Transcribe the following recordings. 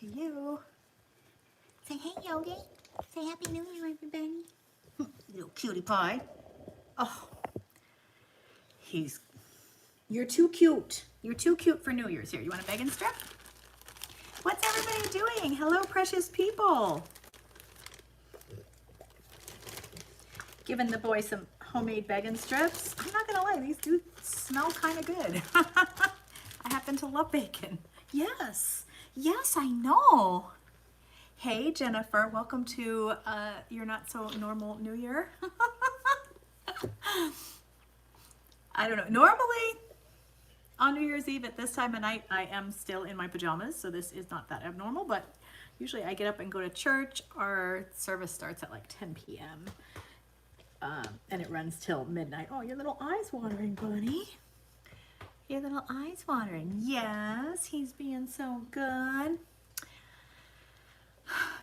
to you. Say hey, Yogi. Say Happy New Year, everybody. Little cutie pie. Oh, you're too cute. You're too cute for New Year's. Here, you want a begging strip? What's everybody doing? Hello, precious people. Giving the boy some homemade begging strips. I'm not gonna lie, these do smell kind of good. I happen to love bacon. Yes, yes, I know. Hey, Jennifer, welcome to your not so normal New Year. I don't know. Normally, on New Year's Eve at this time of night, I am still in my pajamas, so this is not that abnormal, but usually I get up and go to church. Our service starts at like 10 p.m. And it runs till midnight. Oh, your little eyes watering, buddy. Your little eyes watering. Yes, he's being so good.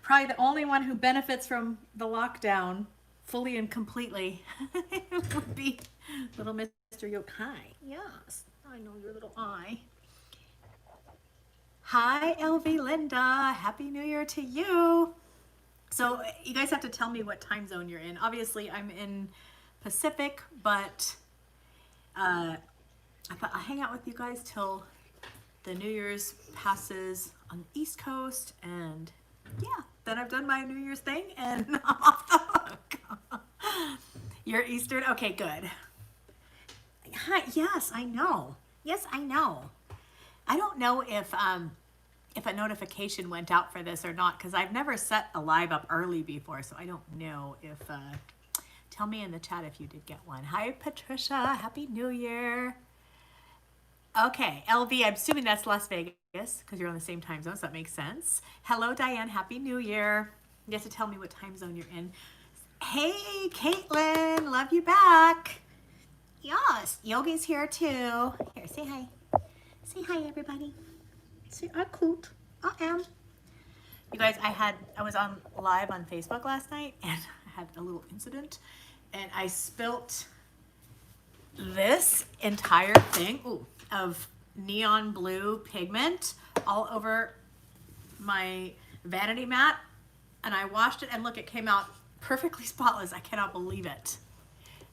Probably the only one who benefits from the lockdown fully and completely would be little Mr. Yogi. Hi. Yes, I know your little eye. Hi, LV Linda. Happy New Year to you. So you guys have to tell me what time zone you're in. Obviously, I'm in Pacific, but I thought I'll hang out with you guys till the New Year's passes on the East Coast, and yeah, then I've done my New Year's thing, and I'm off the hook. You're Eastern? Okay, good. Hi, yes, I know. Yes, I know. I don't know if a notification went out for this or not, because I've never set a live up early before, so I don't know if, tell me in the chat if you did get one. Hi, Patricia. Happy New Year. Okay, LV, I'm assuming that's Las Vegas, because you're on the same time zone, so that makes sense. Hello, Diane. Happy New Year. You have to tell me what time zone you're in. Hey, Caitlin. Love you back. Yes, Yogi's here too. Here, say hi. Say hi, everybody. Say, I'm cute. I am. You guys, I was on live on Facebook last night, and I had a little incident, and I spilt this entire thing of neon blue pigment all over my vanity mat, and I washed it, and look, it came out perfectly spotless. I cannot believe it.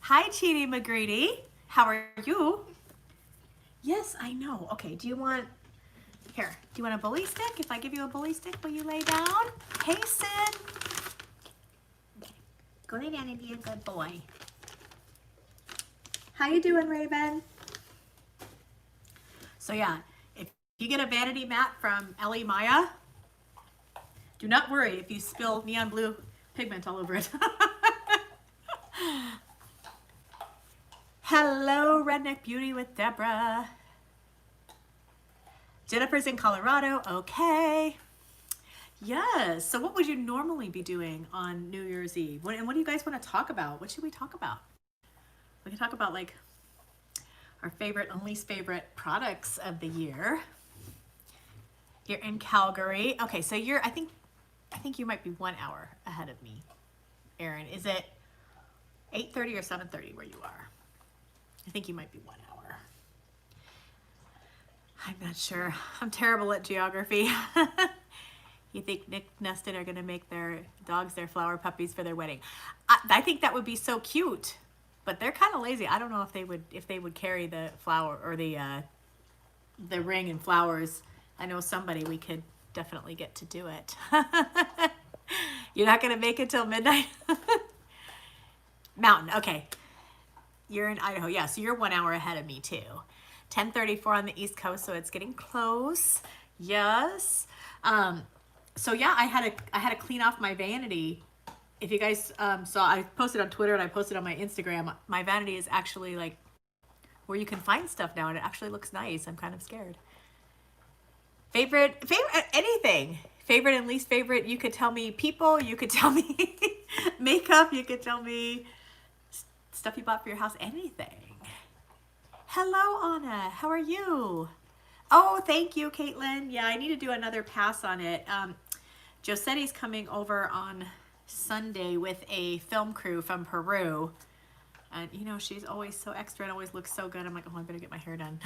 Hi, Cheaty McGreedy. How are you? Yes, I know. Okay, do you want a bully stick? If I give you a bully stick, will you lay down? Hey, Sid. Okay. Go lay down and be a good boy. How you doing, Raven? So yeah, if you get a vanity mat from Ellie Maya, do not worry if you spill neon blue pigment all over it. Hello, Redneck Beauty with Deborah. Jennifer's in Colorado. Okay. Yes. So what would you normally be doing on New Year's Eve? And what do you guys want to talk about? What should we talk about? We can talk about like our favorite and least favorite products of the year. You're in Calgary. Okay, so I think you might be 1 hour ahead of me, Erin. Is it 8:30 or 7:30 where you are? I think you might be 1 hour. I'm not sure. I'm terrible at geography. You think Nick Neston are going to make their dogs their flower puppies for their wedding? I think that would be so cute, but they're kind of lazy. I don't know if they would carry the flower or the ring and flowers. I know somebody we could definitely get to do it. You're not going to make it till midnight? Mountain. Okay. You're in Idaho. Yeah, so you're 1 hour ahead of me too. 10:34 on the East Coast, so it's getting close. Yes. So yeah, I had to clean off my vanity. If you guys saw, I posted on Twitter and I posted on my Instagram. My vanity is actually like where you can find stuff now, and it actually looks nice. I'm kind of scared. Favorite anything. Favorite and least favorite. You could tell me people. You could tell me makeup. You could tell me stuff you bought for your house. Anything. Hello, Anna. How are you? Oh, thank you, Caitlin. Yeah, I need to do another pass on it. Josetti's coming over on Sunday with a film crew from Peru. And, you know, she's always so extra and always looks so good. I'm like, oh, I better get my hair done.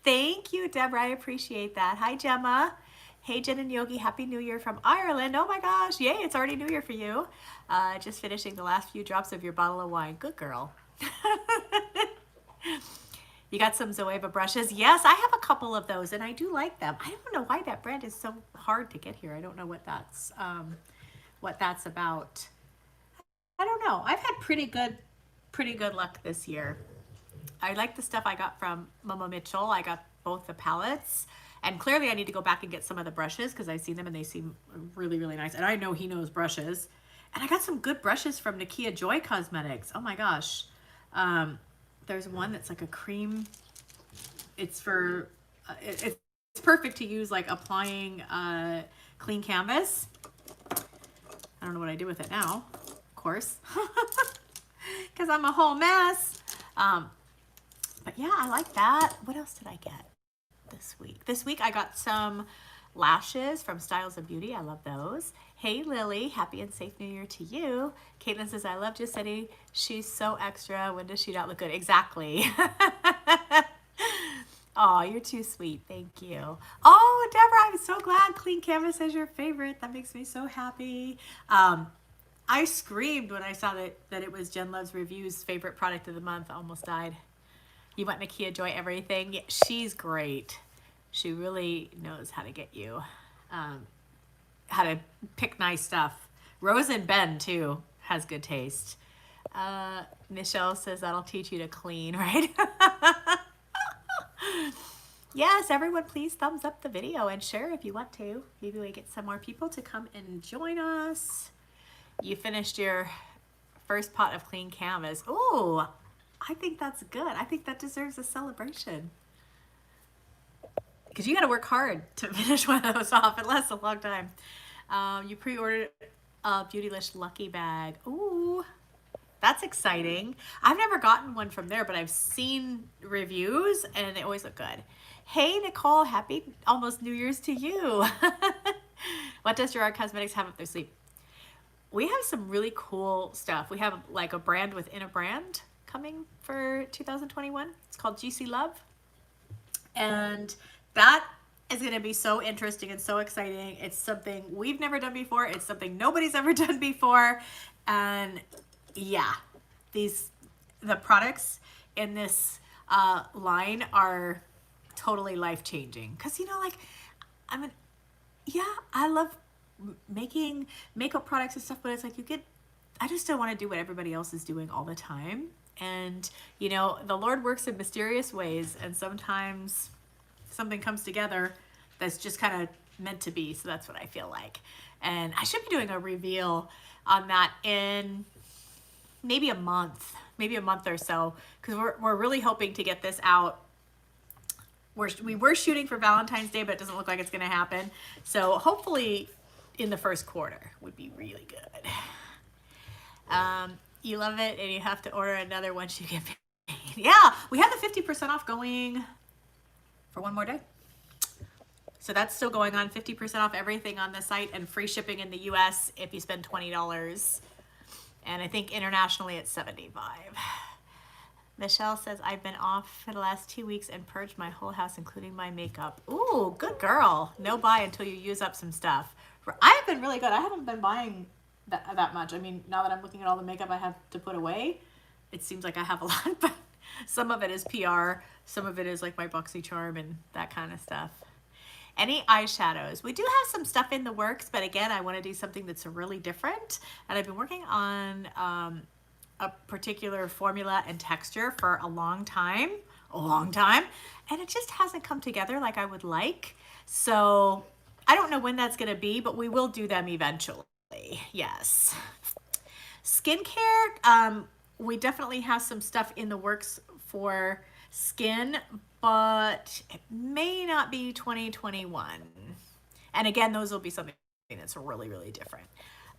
Thank you, Deborah. I appreciate that. Hi, Gemma. Hey, Jen and Yogi, Happy New Year from Ireland. Oh my gosh, yay, it's already New Year for you. Just finishing the last few drops of your bottle of wine. Good girl. You got some Zoeva brushes? Yes, I have a couple of those and I do like them. I don't know why that brand is so hard to get here. I don't know what that's about. I don't know. I've had pretty good luck this year. I like the stuff I got from Mama Mitchell. I got both the palettes. And clearly I need to go back and get some of the brushes because I've seen them and they seem really, really nice. And I know he knows brushes. And I got some good brushes from Gerard Cosmetics. Oh my gosh. There's one that's like a cream. It's for, it's perfect to use like applying clean canvas. I don't know what I do with it now, of course, because I'm a whole mess. But yeah, I like that. What else did I get this week? This week I got some lashes from Styles of Beauty. I love those. Hey Lily, happy and safe New Year to you. Caitlin says, I love Giuseppe. She's so extra. When does she not look good? Exactly. Oh, you're too sweet. Thank you. Oh, Deborah, I'm so glad Clean Canvas is your favorite. That makes me so happy. I screamed when I saw that it was Jen Loves Review's favorite product of the month. I almost died. You want Nakia Joy everything? Yeah, she's great. She really knows how to get you, how to pick nice stuff. Rose and Ben, too, has good taste. Michelle says that'll teach you to clean, right? Yes, everyone, please thumbs up the video and share if you want to. Maybe we get some more people to come and join us. You finished your first pot of clean canvas. Ooh, I think that's good. I think that deserves a celebration. Because you got to work hard to finish one of those off. It lasts a long time. You pre-ordered a Beautylish Lucky Bag. Ooh, that's exciting. I've never gotten one from there, but I've seen reviews and they always look good. Hey, Nicole, happy almost New Year's to you. What does Gerard Cosmetics have up their sleeve? We have some really cool stuff. We have like a brand within a brand coming for 2021. It's called GC Love. And that is going to be so interesting and so exciting. It's something we've never done before. It's something nobody's ever done before. And yeah, the products in this line are totally life-changing. Because, you know, like, I love making makeup products and stuff, but it's like I just don't want to do what everybody else is doing all the time. And, you know, the Lord works in mysterious ways, and sometimes something comes together that's just kind of meant to be. So that's what I feel like. And I should be doing a reveal on that in maybe a month or so, because we're really hoping to get this out. We were shooting for Valentine's Day, but it doesn't look like it's going to happen. So hopefully in the first quarter would be really good. You love it, and you have to order another once you get paid. Yeah, we have the 50% off going for one more day. So that's still going on, 50% off everything on the site and free shipping in the US if you spend $20. And I think internationally it's $75. Michelle says, I've been off for the last 2 weeks and purged my whole house, including my makeup. Ooh, good girl. No buy until you use up some stuff. I have been really good. I haven't been buying that much. I mean, now that I'm looking at all the makeup I have to put away, it seems like I have a lot, but some of it is PR. Some of it is like my BoxyCharm and that kind of stuff. Any eyeshadows? We do have some stuff in the works, but again, I want to do something that's really different. And I've been working on a particular formula and texture for a long time, and it just hasn't come together like I would like. So I don't know when that's going to be, but we will do them eventually. Yes. Skincare, we definitely have some stuff in the works for skin, but it may not be 2021. And again, those will be something that's really, really different.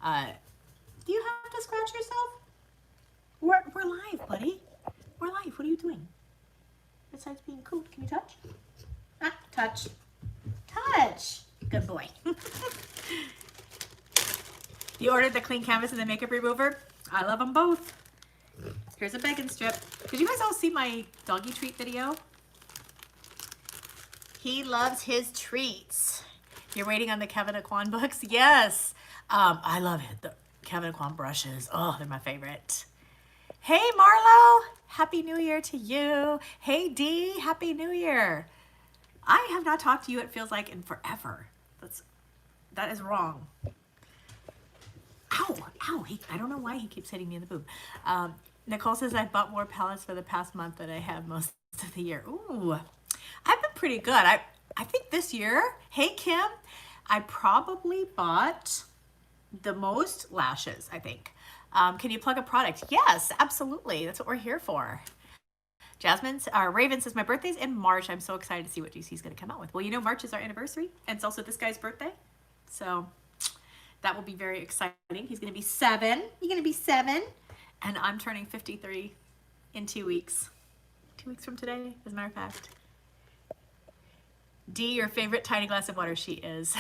Do you have to scratch yourself? We're live, buddy. We're live. What are you doing? Besides being cool, can you touch? Ah, touch. Touch. Good boy. You ordered the clean canvas and the makeup remover? I love them both. Here's a bacon strip. Did you guys all see my doggy treat video? He loves his treats. You're waiting on the Kevin Aquan books? Yes. I love it. The Kevin Aquan brushes. Oh, they're my favorite. Hey, Marlo. Happy New Year to you. Hey, Dee. Happy New Year. I have not talked to you, it feels like, in forever. That is wrong. Ow, ow. I don't know why he keeps hitting me in the boob. Nicole says I've bought more palettes for the past month than I have most of the year. Ooh, I've been pretty good. I think this year, hey, Kim, I probably bought the most lashes, I think. Can you plug a product? Yes, absolutely. That's what we're here for. Raven says, my birthday's in March. I'm so excited to see what GC is going to come out with. Well, you know, March is our anniversary, and it's also this guy's birthday. So that will be very exciting. He's going to be 7. You're going to be 7. And I'm turning 53 in 2 weeks. 2 weeks from today, as a matter of fact. D, your favorite tiny glass of water, she is.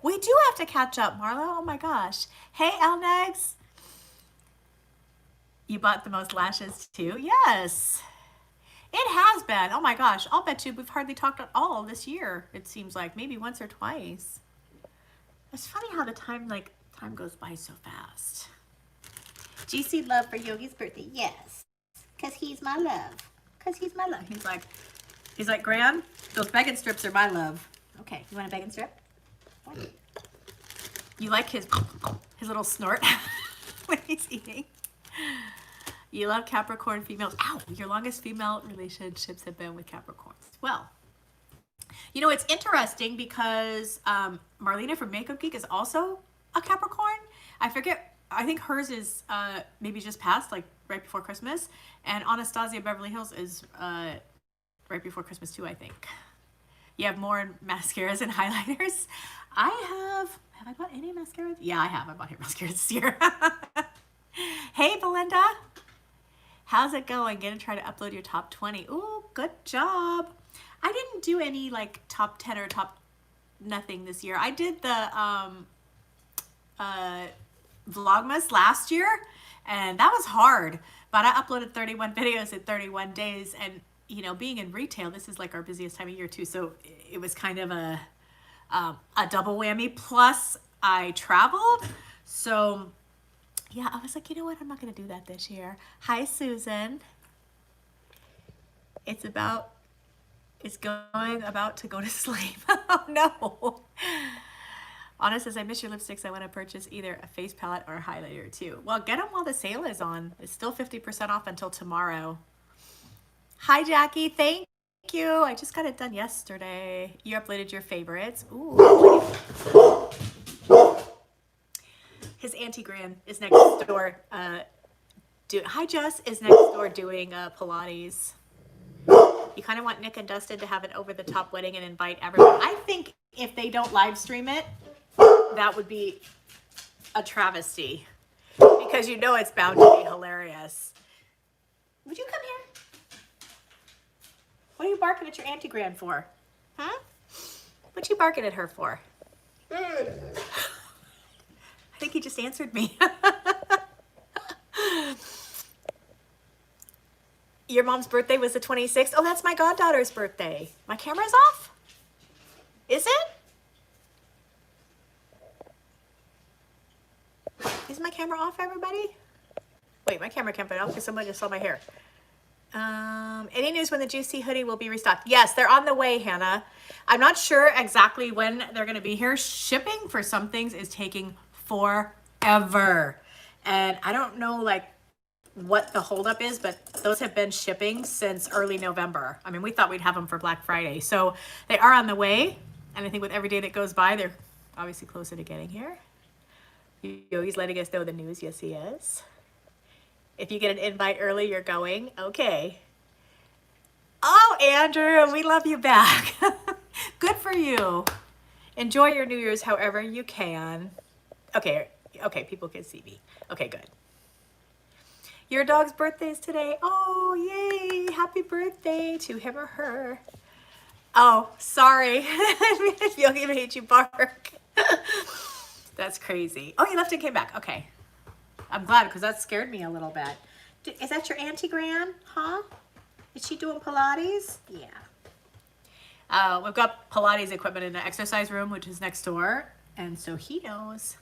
We do have to catch up, Marlo. Oh my gosh. Hey, Elnegs. You bought the most lashes too? Yes. It has been. Oh my gosh. I'll bet you we've hardly talked at all this year. It seems like maybe once or twice. It's funny how the time goes by so fast. GC love for Yogi's birthday. Yes. Because he's my love. Because he's my love. He's like, Graham, those bacon strips are my love. Okay, you want a bacon strip? You like his little snort when he's eating. You love Capricorn females. Ow, your longest female relationships have been with Capricorns. Well, you know, it's interesting because Marlena from Makeup Geek is also a Capricorn. I think hers is maybe just passed, like right before Christmas. And Anastasia Beverly Hills is right before Christmas too, I think. You have more mascaras and highlighters. Have I bought any mascaras? Yeah, I have. I bought hair mascaras this year. Hey, Belinda. How's it going? Gonna try to upload your top 20. Ooh, good job. I didn't do any like top 10 or top nothing this year. I did the Vlogmas last year, and that was hard. But I uploaded 31 videos in 31 days, and you know, being in retail, this is like our busiest time of year too. So it was kind of a double whammy. Plus, I traveled, so. Yeah, I was like, you know what? I'm not going to do that this year. Hi, Susan. It's going about to go to sleep. Oh, no. Anna says, I miss your lipsticks. I want to purchase either a face palette or a highlighter, too. Well, get them while the sale is on. It's still 50% off until tomorrow. Hi, Jackie. Thank you. I just got it done yesterday. You uploaded your favorites. Ooh. His Auntie Gran is next door. Hi, Jess is next door doing Pilates. You kind of want Nick and Dustin to have an over-the-top wedding and invite everyone. I think if they don't live stream it, that would be a travesty. Because you know it's bound to be hilarious. Would you come here? What are you barking at your Auntie Gran for? Huh? What you barking at her for? I think he just answered me. Your mom's birthday was the 26th. Oh, that's my goddaughter's birthday. My camera's off? Is it? Is my camera off, everybody? Wait, my camera can't be off because somebody just saw my hair. Any news when the Juicy hoodie will be restocked? Yes, they're on the way, Hannah. I'm not sure exactly when they're going to be here. Shipping for some things is taking forever, and I don't know like what the holdup is, but those have been shipping since early November. I mean, we thought we'd have them for Black Friday, so they are on the way, and I think with every day that goes by, they're obviously closer to getting here. Yogi's letting us know the news. Yes, he is. If you get an invite early, you're going. Okay. Oh, Andrew, we love you back. Good for you. Enjoy your New Year's however you can. Okay, people can see me. Okay, good. Your dog's birthday is today. Oh, yay. Happy birthday to him or her. Oh, sorry. Yogi made you bark. That's crazy. Oh, you left and came back. Okay. I'm glad because that scared me a little bit. Is that your Auntie Gran? Huh? Is she doing Pilates? Yeah. We've got Pilates equipment in the exercise room, which is next door. And so he knows.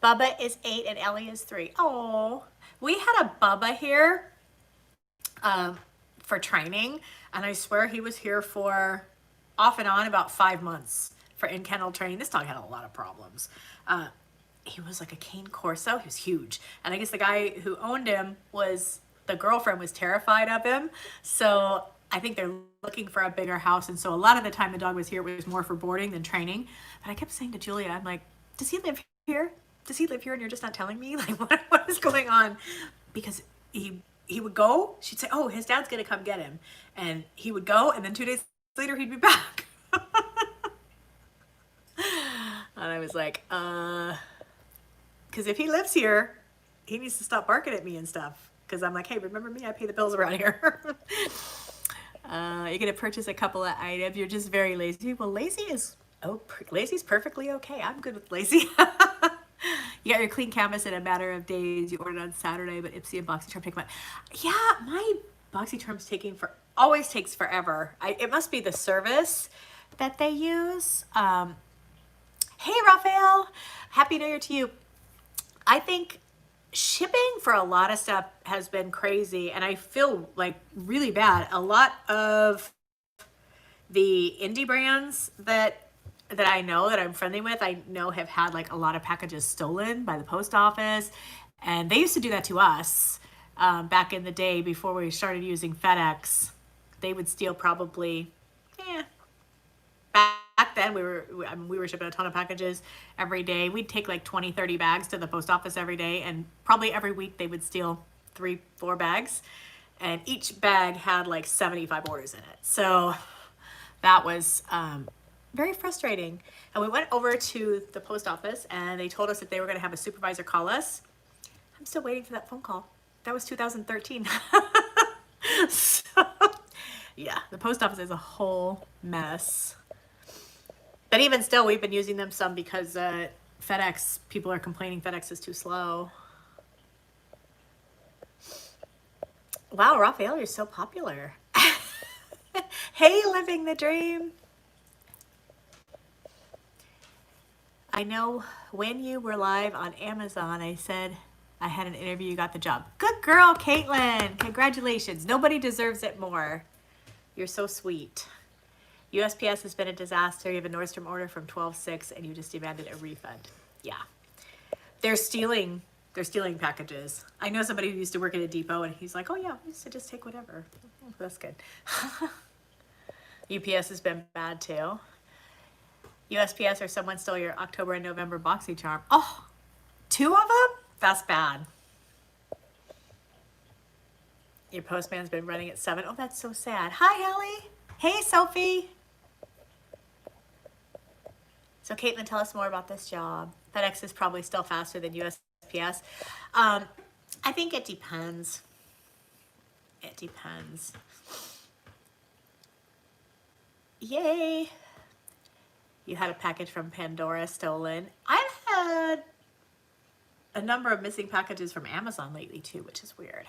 Bubba is 8 and Ellie is 3. Oh, we had a Bubba here for training. And I swear he was here for off and on about 5 months for in-kennel training. This dog had a lot of problems. He was like a cane corso. He was huge. And I guess the guy who owned him the girlfriend was terrified of him. So I think they're looking for a bigger house. And so a lot of the time the dog was here, it was more for boarding than training. But I kept saying to Julia, I'm like, does he live here? Does he live here and you're just not telling me? Like, what is going on? Because he would go, she'd say, oh, his dad's going to come get him. And he would go, and then 2 days later, he'd be back. And I was like, because if he lives here, he needs to stop barking at me and stuff. Because I'm like, hey, remember me? I pay the bills around here. You're going to purchase a couple of items. You're just very lazy. Well, lazy's perfectly okay. I'm good with lazy. You got your clean canvas in a matter of days. You ordered on Saturday, but Ipsy and BoxyCharm take about. Yeah, my BoxyCharm's always takes forever. It must be the service that they use. Hey, Raphael, Happy New Year to you. I think shipping for a lot of stuff has been crazy, and I feel like really bad. A lot of the indie brands that I know that I'm friendly with, I know have had like a lot of packages stolen by the post office. And they used to do that to us back in the day before we started using FedEx. They would steal probably, back then we were shipping a ton of packages every day. We'd take like 20, 30 bags to the post office every day. And probably every week they would steal 3, 4 bags. And each bag had like 75 orders in it. So that was very frustrating. And we went over to the post office and they told us that they were going to have a supervisor call us. I'm still waiting for that phone call. That was 2013. So, yeah, the post office is a whole mess. But even still, we've been using them some because FedEx, people are complaining FedEx is too slow. Wow, Raphael, you're so popular. Hey, living the dream. I know when you were live on Amazon, I said I had an interview, you got the job. Good girl, Caitlin. Congratulations. Nobody deserves it more. You're so sweet. USPS has been a disaster. You have a Nordstrom order from 12/6 and you just demanded a refund. Yeah. They're stealing packages. I know somebody who used to work at a depot and he's like, oh yeah, we used to just take whatever. Oh, that's good. UPS has been bad too. USPS or someone stole your October and November BoxyCharm. Oh, 2 of them? That's bad. Your postman's been running at 7. Oh, that's so sad. Hi, Ellie. Hey, Sophie. So, Caitlin, tell us more about this job. FedEx is probably still faster than USPS. I think it depends. It depends. Yay. You had a package from Pandora stolen. I've had a number of missing packages from Amazon lately too, which is weird.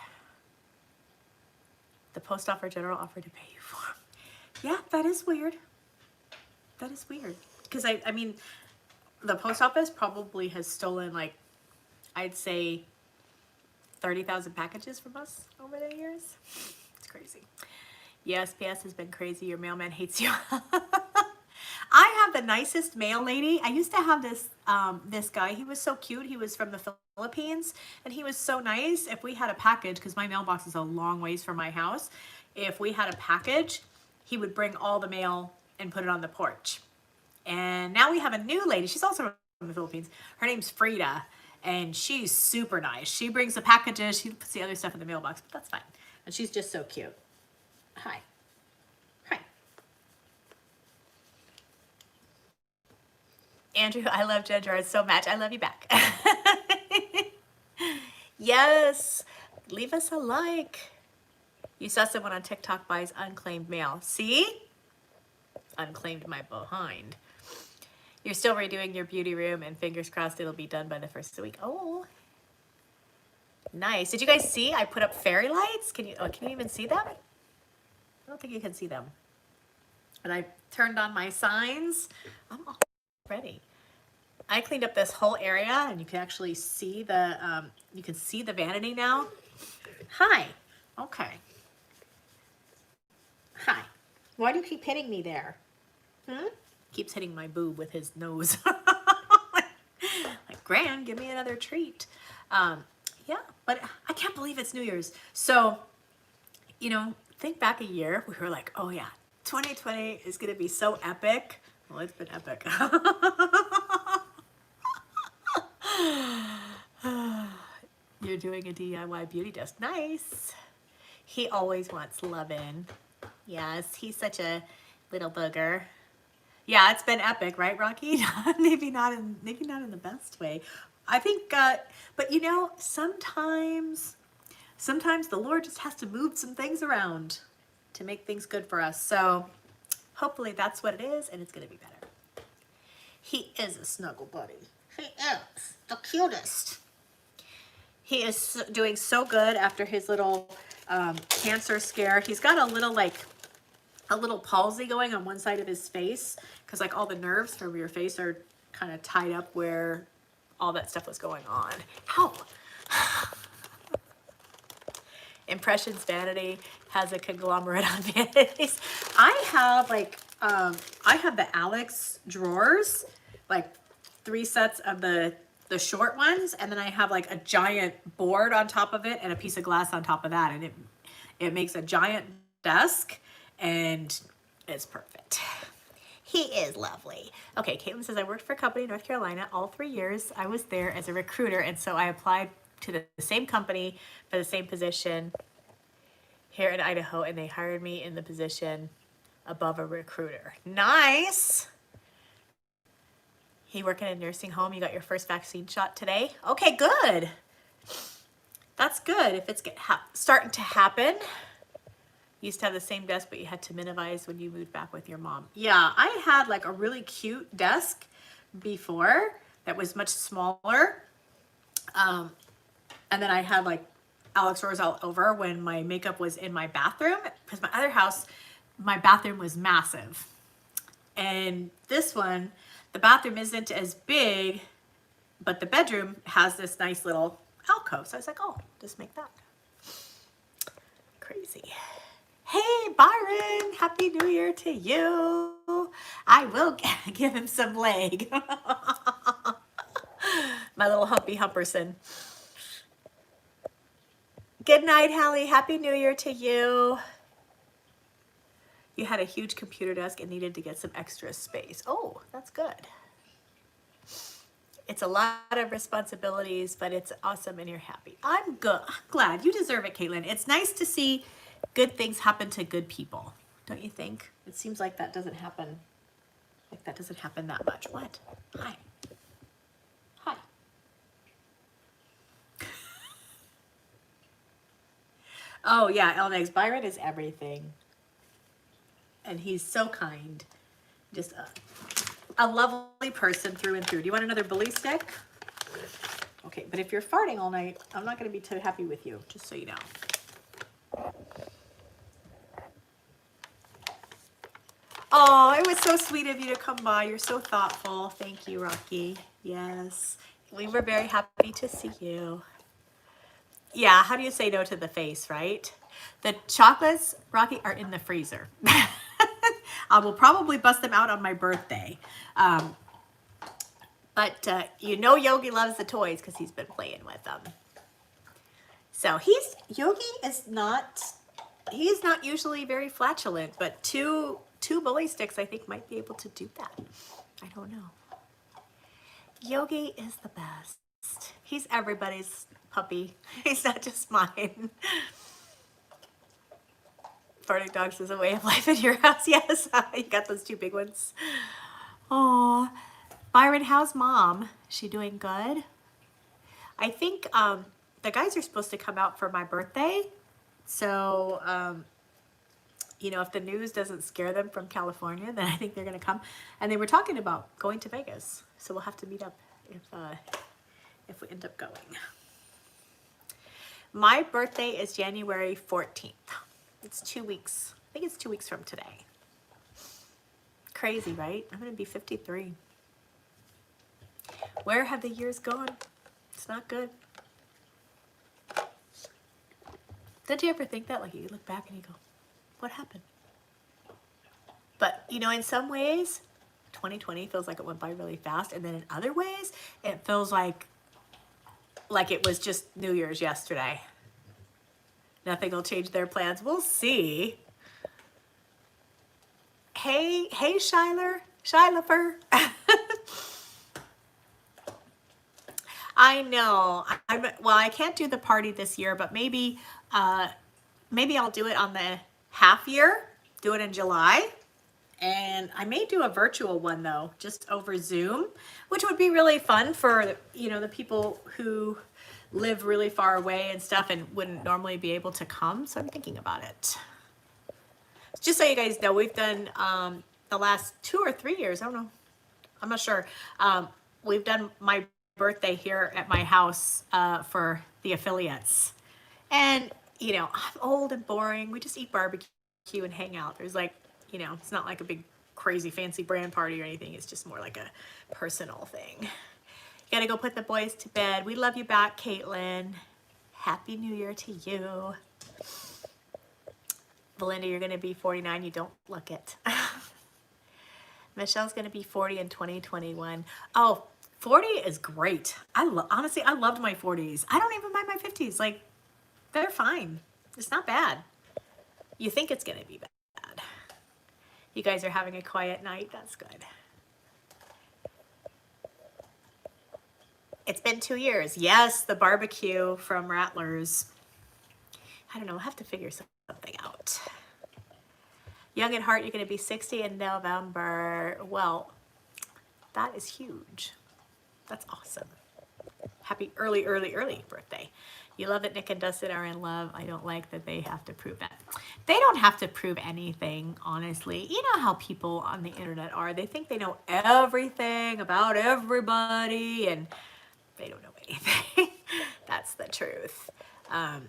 The post office general offered to pay you for them. Yeah, that is weird. That is weird. Because I mean, the post office probably has stolen like, I'd say 30,000 packages from us over the years. It's crazy. USPS has been crazy. Your mailman hates you. I have the nicest mail lady. I used to have this guy. He was so cute. He was from the Philippines, and he was so nice. If we had a package, because my mailbox is a long ways from my house, if we had a package, he would bring all the mail and put it on the porch. And now we have a new lady. She's also from the Philippines. Her name's Frida, and she's super nice. She brings the packages. She puts the other stuff in the mailbox, but that's fine. And she's just so cute. Hi. Hi. Andrew, I love Gerard so much. I love you back. Yes. Leave us a like. You saw someone on TikTok buys unclaimed mail. See? Unclaimed my behind. You're still redoing your beauty room, and fingers crossed it'll be done by the first of the week. Oh, nice. Did you guys see? I put up fairy lights. Can you even see them? I don't think you can see them. And I turned on my signs. I'm all ready. I cleaned up this whole area, and you can actually see the vanity now. Hi. Okay. Hi. Why do you keep hitting me there? Hmm? Keeps hitting my boob with his nose. Like, Gran, give me another treat. Yeah, but I can't believe it's New Year's. So, think back a year, we were like, oh yeah, 2020 is gonna be so epic. Well, it's been epic. You're doing a DIY beauty desk. Nice. He always wants lovin'. Yes, he's such a little booger. Yeah, it's been epic, right, Rocky? maybe not in the best way. I think, but sometimes the Lord just has to move some things around to make things good for us. So hopefully that's what it is, and it's gonna be better. He is a snuggle buddy. He is the cutest. He is doing so good after his little cancer scare. He's got a little palsy going on one side of his face because like all the nerves from your face are kind of tied up where all that stuff was going on. Ow! Impressions Vanity has a conglomerate on vanities. I have the Alex drawers, like 3 sets of the short ones, and then I have like a giant board on top of it and a piece of glass on top of that, and it makes a giant desk, and it's perfect. He is lovely. Okay, Caitlin says, I worked for a company in North Carolina all 3 years. I was there as a recruiter, and so I applied to the same company for the same position here in Idaho, and they hired me in the position above a recruiter. Nice. You work in a nursing home, you got your first vaccine shot today? Okay, good. That's good if it's starting to happen. You used to have the same desk, but you had to minimize when you moved back with your mom. Yeah, I had like a really cute desk before that was much smaller. And then I had like Alex drawers all over when my makeup was in my bathroom, because my other house, my bathroom was massive. And this one, the bathroom isn't as big, but the bedroom has this nice little alcove. So I was like, oh, just make that. Crazy. Hey, Byron, Happy New Year to you. I will give him some leg. My little humpy humperson. Good night, Hallie. Happy New Year to you. You had a huge computer desk and needed to get some extra space. Oh, that's good. It's a lot of responsibilities, but it's awesome and you're happy. I'm good. I'm glad. You deserve it, Caitlin. It's nice to see good things happen to good people. Don't you think? It seems like that doesn't happen. Like that doesn't happen that much. What? Hi. Hi. Oh yeah, Elnex. Byron is everything. And he's so kind. Just a lovely person through and through. Do you want another bully stick? Okay, but if you're farting all night, I'm not going to be too happy with you, just so you know. Oh, it was so sweet of you to come by. You're so thoughtful. Thank you, Rocky. Yes, we were very happy to see you. Yeah, how do you say no to the face, right? The chocolates, Rocky, are in the freezer. I will probably bust them out on my birthday. But Yogi loves the toys because he's been playing with them. So Yogi is not, he's not usually very flatulent, but two bully sticks I think might be able to do that. I don't know. Yogi is the best. He's everybody's puppy. He's not just mine. Farting dogs is a way of life in your house. Yes, you got those 2 big ones. Oh, Byron, how's mom? Is she doing good? I think the guys are supposed to come out for my birthday. So, if the news doesn't scare them from California, then I think they're going to come. And they were talking about going to Vegas. So we'll have to meet up if we end up going. My birthday is January 14th. It's 2 weeks. I think it's 2 weeks from today. Crazy, right? I'm going to be 53. Where have the years gone? It's not good. Don't you ever think that? Like, you look back and you go, what happened? But, you know, in some ways, 2020 feels like it went by really fast. And then in other ways, it feels like it was just New Year's yesterday. Nothing will change their plans. We'll see. Hey, Shylifer. I know. Well, I can't do the party this year, but maybe I'll do it on the half year. Do it in July. And I may do a virtual one though, just over Zoom, which would be really fun for, you know, the people who live really far away and stuff and wouldn't normally be able to come. So I'm thinking about it. Just so you guys know, we've done the last 2 or 3 years, I don't know, I'm not sure. We've done my birthday here at my house for the affiliates. And, you know, I'm old and boring. We just eat barbecue and hang out. There's like, you know, it's not like a big crazy fancy brand party or anything. It's just more like a personal thing. You gotta go put the boys to bed. We love you back, Caitlin. Happy New Year to you. Belinda, you're gonna be 49. You don't look it. Michelle's gonna be 40 in 2021. Oh, 40 is great. Honestly, I loved my 40s. I don't even mind my 50s. Like, they're fine. It's not bad. You think it's gonna be bad. You guys are having a quiet night. That's good. It's been 2 years. Yes, the barbecue from Rattlers. I don't know. I'll have to figure something out. Young at heart, you're going to be 60 in November. Well, that is huge. That's awesome. Happy early birthday. You love that Nick and Dustin are in love. I don't like that they have to prove that. They don't have to prove anything, honestly. You know how people on the internet are. They think they know everything about everybody, and they don't know anything. That's the truth. I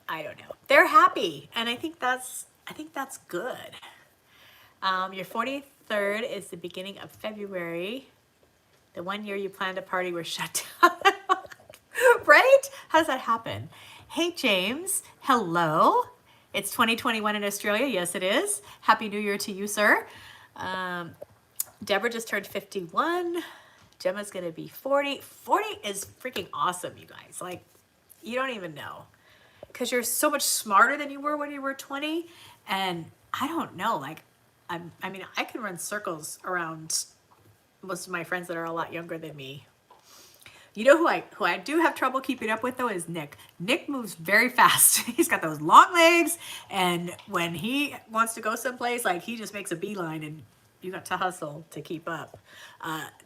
don't know. They're happy, and I think that's good. Your 43rd is the beginning of February. The 1 year you planned a party was shut down. Right? How does that happen? Hey, James. Hello. It's 2021 in Australia. Yes, it is. Happy New Year to you, sir. Deborah just turned 51. Gemma's going to be 40. 40 is freaking awesome, you guys. Like, you don't even know. Because you're so much smarter than you were when you were 20. And I don't know. Like, I mean, I can run circles around most of my friends that are a lot younger than me. You know who I do have trouble keeping up with though is Nick. Nick moves very fast. He's got those long legs, and when he wants to go someplace, like he just makes a beeline, and you got to hustle to keep up.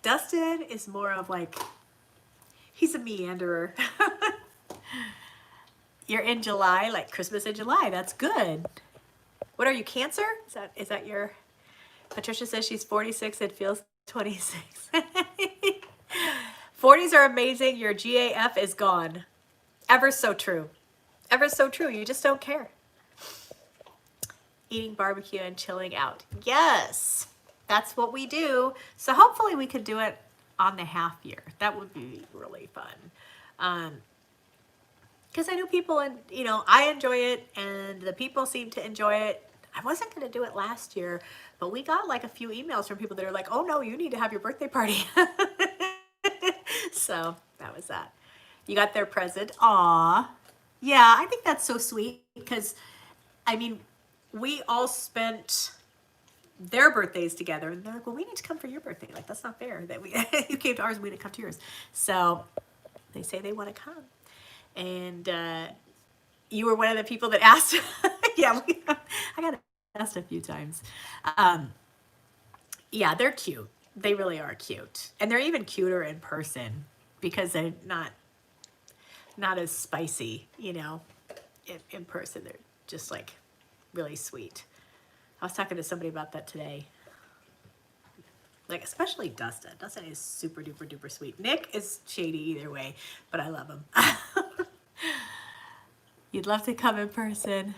Dustin is more of like, he's a meanderer. You're in July, like Christmas in July. That's good. What are you, Cancer? Is that your? Patricia says she's 46 and feels 26. 40s are amazing. Your GAF is gone. Ever so true. Ever so true. You just don't care. Eating barbecue and chilling out. Yes, that's what we do. So hopefully we could do it on the half year. That would be really fun. Because I know people, and you know, I enjoy it, and the people seem to enjoy it. I wasn't going to do it last year, but we got like a few emails from people that are like, oh no, you need to have your birthday party. So that was that. You got their present. Aw. Yeah, I think that's so sweet because, I mean, we all spent their birthdays together, and they're like, well, we need to come for your birthday. Like, that's not fair that you came to ours and we didn't come to yours. So they say they want to come. And you were one of the people that asked. Yeah, I got asked a few times. Yeah, they're cute. They really are cute. And they're even cuter in person because they're not as spicy, you know. In person, they're just like really sweet. I was talking to somebody about that today. Like, especially Dustin. Dustin is super duper duper sweet. Nick is shady either way, but I love him. You'd love to come in person.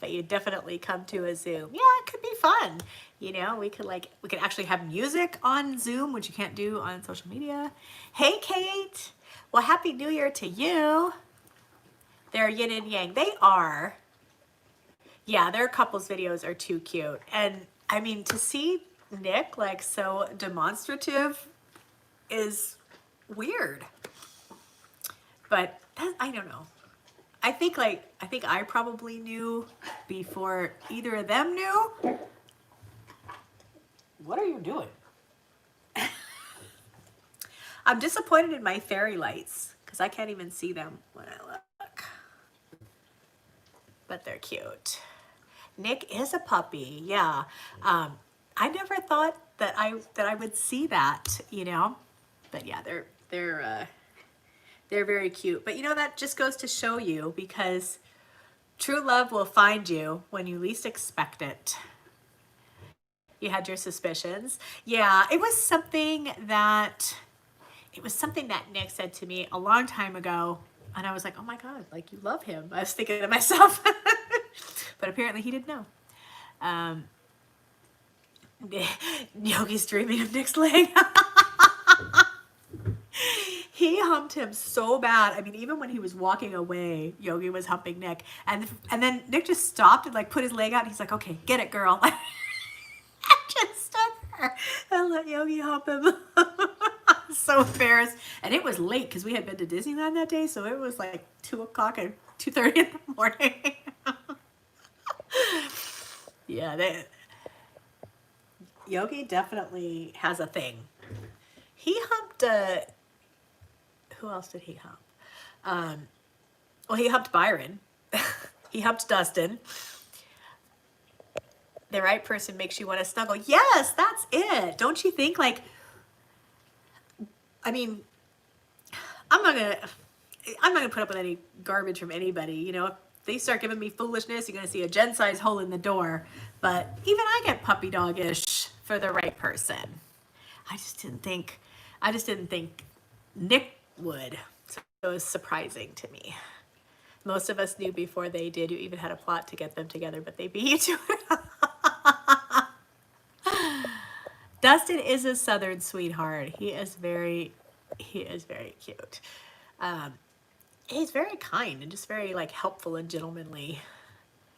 but you definitely come to a Zoom. Yeah, it could be fun. You know, we could actually have music on Zoom, which you can't do on social media. Hey, Kate. Well, Happy New Year to you. They're yin and yang. They are. Yeah, their couples videos are too cute. And I mean, to see Nick like so demonstrative is weird. But I don't know. I think I probably knew before either of them knew. What are you doing? I'm disappointed in my fairy lights because I can't even see them when I look. But they're cute. Nick is a puppy, yeah. I never thought that I would see that, you know. But yeah, they're very cute. But you know, that just goes to show you, because true love will find you when you least expect it. You had your suspicions. Yeah, it was something that Nick said to me a long time ago, and I was like, oh my God, like, you love him. I was thinking to myself, but apparently he didn't know. Yogi's dreaming of Nick's leg. He humped him so bad. I mean, even when he was walking away, Yogi was humping Nick. And then Nick just stopped and like put his leg out. And he's like, okay, get it, girl. I just stood there and let Yogi hump him. So embarrassed. And it was late because we had been to Disneyland that day. So it was like 2 o'clock and 2:30 in the morning. Yeah, Yogi definitely has a thing. He humped who else did he hump? Well, he humped Byron. He humped Dustin. The right person makes you want to snuggle. Yes, that's it. Don't you think? Like, I mean, I'm not gonna put up with any garbage from anybody. You know, if they start giving me foolishness, you're gonna see a Gen-size hole in the door. But even I get puppy dog-ish for the right person. I just didn't think Nick would. So it was surprising to me. Most of us knew before they did. You even had a plot to get them together, but they beat you to it. Dustin is a Southern sweetheart. He is very cute. He's very kind and just very like helpful and gentlemanly.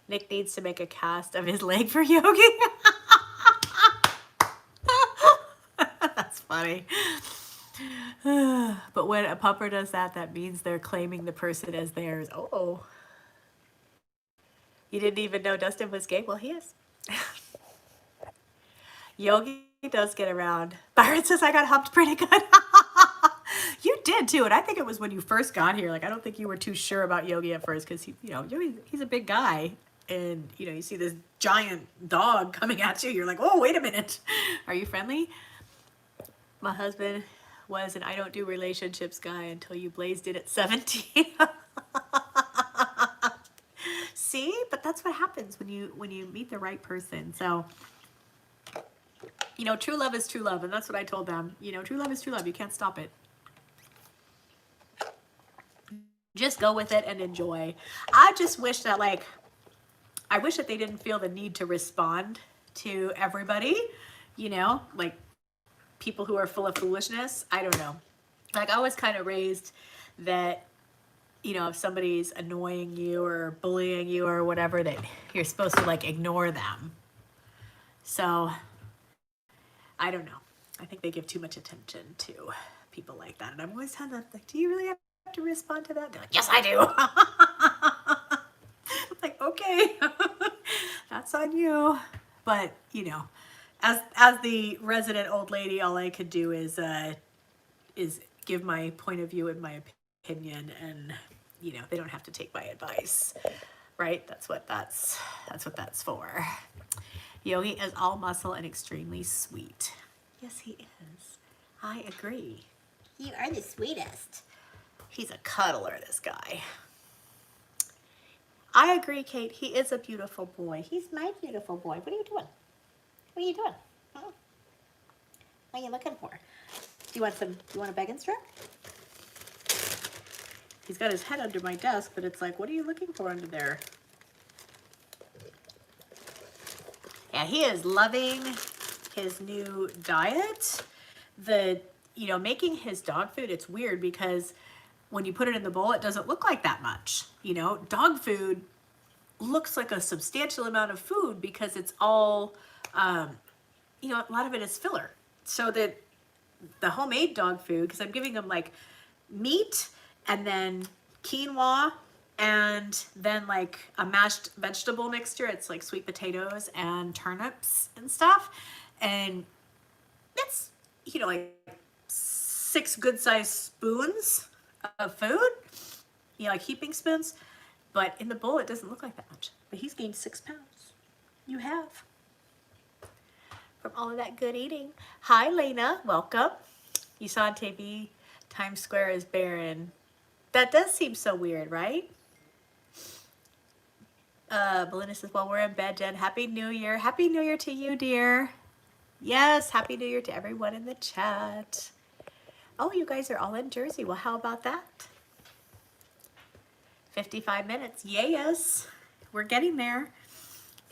Nick needs to make a cast of his leg for Yogi. That's funny. But when a pupper does that, that means they're claiming the person as theirs. Oh. You didn't even know Dustin was gay? Well, he is. Yogi does get around. Byron says I got humped pretty good. You did too, and I think it was when you first got here. Like, I don't think you were too sure about Yogi at first because he's a big guy, and you see this giant dog coming at you. You're like, oh, wait a minute, are you friendly? My husband was an I don't do relationships guy until you blazed it at 17. See, but that's what happens when you meet the right person. So, true love is true love, and that's what I told them. True love is true love. You can't stop it. Just go with it and enjoy. I just wish that I wish that they didn't feel the need to respond to everybody, like people who are full of foolishness. I don't know. Like, I was kind of raised that, if somebody's annoying you or bullying you or whatever, that you're supposed to ignore them. So I don't know. I think they give too much attention to people like that. And I'm always telling them, do you really have to respond to that? They're like, yes, I do. I'm like, okay, that's on you. But, as the resident old lady, all I could do is give my point of view and my opinion, and, they don't have to take my advice, right? That's what that's for. Yogi is all muscle and extremely sweet. Yes, he is. I agree. You are the sweetest. He's a cuddler, this guy. I agree, Kate. He is a beautiful boy. He's my beautiful boy. What are you doing? What are you doing? Huh? What are you looking for? Do you want a begging strip? He's got his head under my desk, but it's like, what are you looking for under there? Yeah, he is loving his new diet. Making his dog food, it's weird because when you put it in the bowl, it doesn't look like that much. Dog food looks like a substantial amount of food because it's all, a lot of it is filler. So that the homemade dog food, because I'm giving him like meat and then quinoa and then like a mashed vegetable mixture. It's like sweet potatoes and turnips and stuff. And that's, like 6 good sized spoons of food, like heaping spoons. But in the bowl, it doesn't look like that much. But he's gained 6 pounds. You have. From all of that good eating. Hi, Lena. Welcome. You saw on TV, Times Square is barren. That does seem so weird, right? Belinda says, well, we're in bed, Jen. Happy New Year. Happy New Year to you, dear. Yes, Happy New Year to everyone in the chat. Oh, you guys are all in Jersey. Well, how about that? 55 minutes. Yes, we're getting there.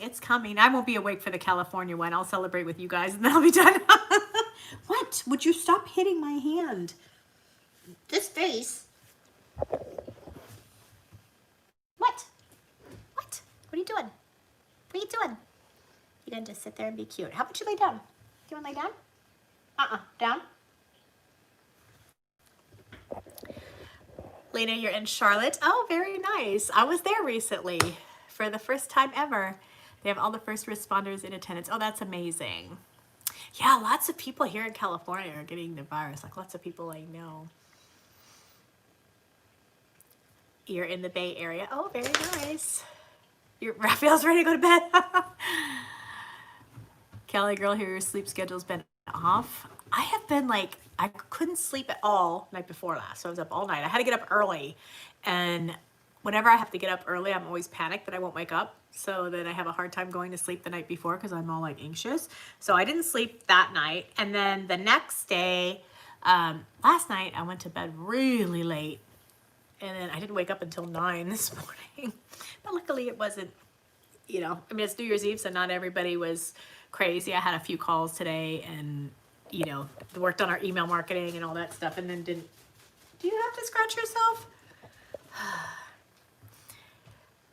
It's coming. I won't be awake for the California one. I'll celebrate with you guys and then I'll be done. What? Would you stop hitting my hand? This face. What? What? What are you doing? What are you doing? You're going to just sit there and be cute. How about you lay down? Do you want to lay down? Down. Lena, you're in Charlotte. Oh, very nice. I was there recently for the first time ever. They have all the first responders in attendance. Oh, that's amazing. Yeah, lots of people here in California are getting the virus. Like lots of people I know. You're in the Bay Area. Oh, very nice. Raphael's ready to go to bed. Kelly girl, here your sleep schedule's been off. I have been like, I couldn't sleep at all night before last. So I was up all night. I had to get up early. And whenever I have to get up early, I'm always panicked that I won't wake up. So then I have a hard time going to sleep the night before because I'm all like anxious. So I didn't sleep that night. And then the next day, last night, I went to bed really late. And then I didn't wake up until 9 this morning. But luckily it wasn't, it's New Year's Eve, so not everybody was crazy. I had a few calls today and, worked on our email marketing and all that stuff and then didn't. Do you have to scratch yourself?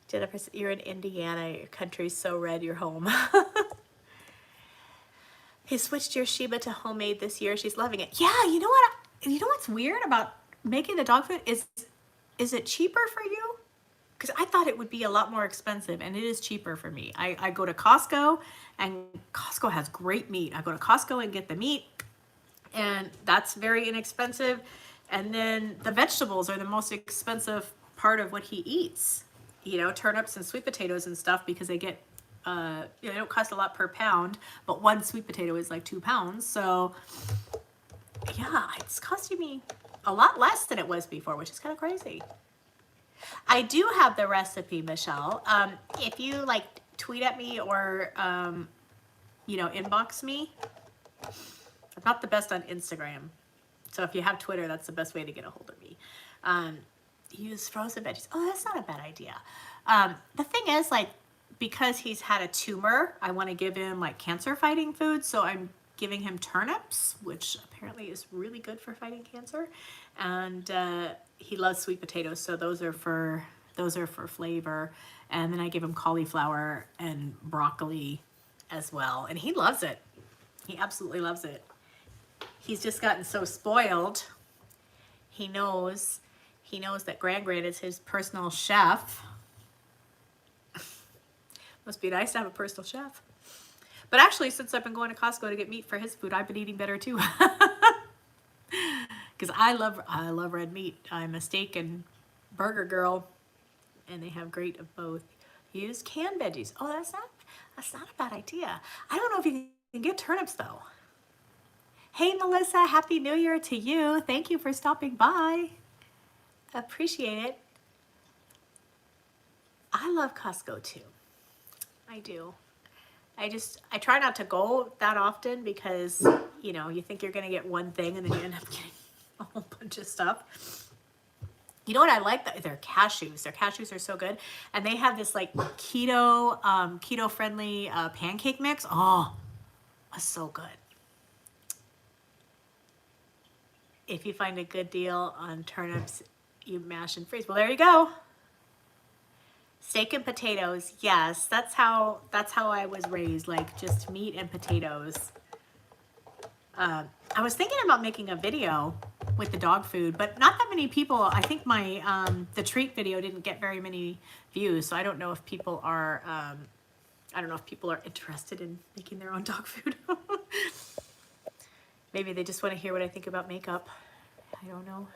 Jennifer, you're in Indiana. Your country's so red, you're home. He switched your Sheba to homemade this year. She's loving it. Yeah, you know what? You know what's weird about making the dog food is it cheaper for you? Because I thought it would be a lot more expensive, and it is cheaper for me. I go to Costco, and Costco has great meat. I go to Costco and get the meat, and that's very inexpensive. And then the vegetables are the most expensive part of what he eats. Turnips and sweet potatoes and stuff, because they get, they don't cost a lot per pound, but one sweet potato is like 2 pounds. So yeah, it's costing me a lot less than it was before, which is kind of crazy. I do have the recipe, Michelle. If you like tweet at me or, inbox me. I'm not the best on Instagram. So if you have Twitter, that's the best way to get a hold of me. Use frozen veggies. Oh, that's not a bad idea. The thing is, like, because he's had a tumor, I want to give him like cancer fighting food. So I'm giving him turnips, which apparently is really good for fighting cancer. And he loves sweet potatoes, so those are for flavor. And then I give him cauliflower and broccoli as well. And he loves it. He absolutely loves it. He's just gotten so spoiled. He knows that Grand is his personal chef. Must be nice to have a personal chef. But actually, since I've been going to Costco to get meat for his food, I've been eating better too. Because I love red meat. I'm a steak and burger girl, and they have great of both. Use canned veggies. Oh, that's not a bad idea. I don't know if you can get turnips though. Hey Melissa, Happy New Year to you. Thank you for stopping by. Appreciate it. I love Costco too. I do. I try not to go that often because, you think you're going to get one thing and then you end up getting a whole bunch of stuff. You know what I like? Their cashews. Their cashews are so good. And they have this like keto friendly pancake mix. Oh, it's so good. If you find a good deal on turnips, you mash and freeze. Well, there you go. Steak and potatoes. Yes, that's how I was raised, like just meat and potatoes. I was thinking about making a video with the dog food, but not that many people. I think my the treat video didn't get very many views, so I don't know if people are interested in making their own dog food. Maybe they just want to hear what I think about makeup. I don't know.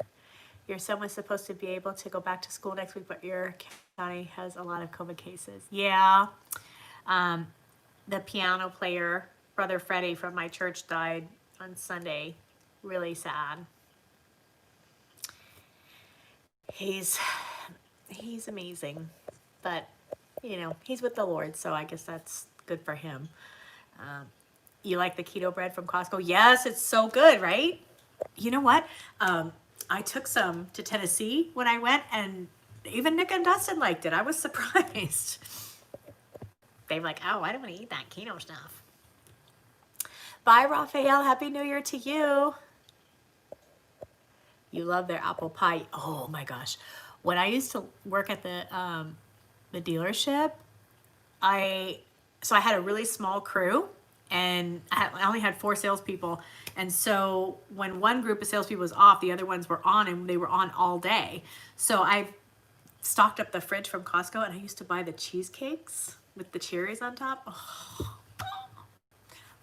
Your son was supposed to be able to go back to school next week, but your county has a lot of COVID cases. Yeah. The piano player, Brother Freddie from my church, died on Sunday. Really sad. He's amazing, but you know, he's with the Lord, so I guess that's good for him. You like the keto bread from Costco? Yes, it's so good, right? You know what? I took some to Tennessee when I went, and even Nick and Dustin liked it. I was surprised. They were like, oh, I don't want to eat that keto stuff. Bye, Raphael. Happy New Year to you. You love their apple pie. Oh my gosh. When I used to work at the dealership, I had a really small crew, and I only had 4 salespeople. And so when one group of salespeople was off, the other ones were on, and they were on all day. So I stocked up the fridge from Costco, and I used to buy the cheesecakes with the cherries on top. Oh,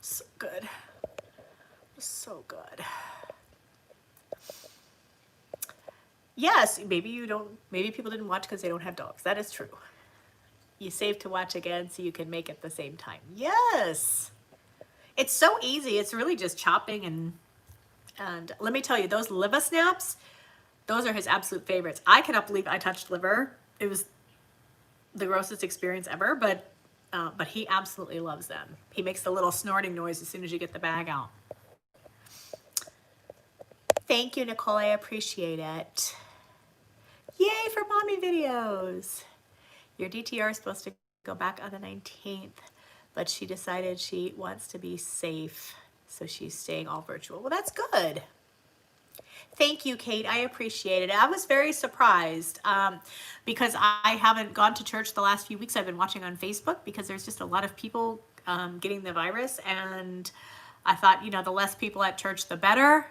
so good. So good. Yes, maybe people didn't watch because they don't have dogs. That is true. You save to watch again so you can make it the same time. Yes. It's so easy. It's really just chopping and let me tell you, those liver snaps, those are his absolute favorites. I cannot believe I touched liver. It was the grossest experience ever, but he absolutely loves them. He makes the little snorting noise as soon as you get the bag out. Thank you, Nicole. I appreciate it. Yay for mommy videos. Your DTR is supposed to go back on the 19th, but she decided she wants to be safe, so she's staying all virtual. Well, that's good. Thank you, Kate. I appreciate it. I was very surprised because I haven't gone to church the last few weeks. I've been watching on Facebook because there's just a lot of people getting the virus, and I thought, you know, the less people at church, the better,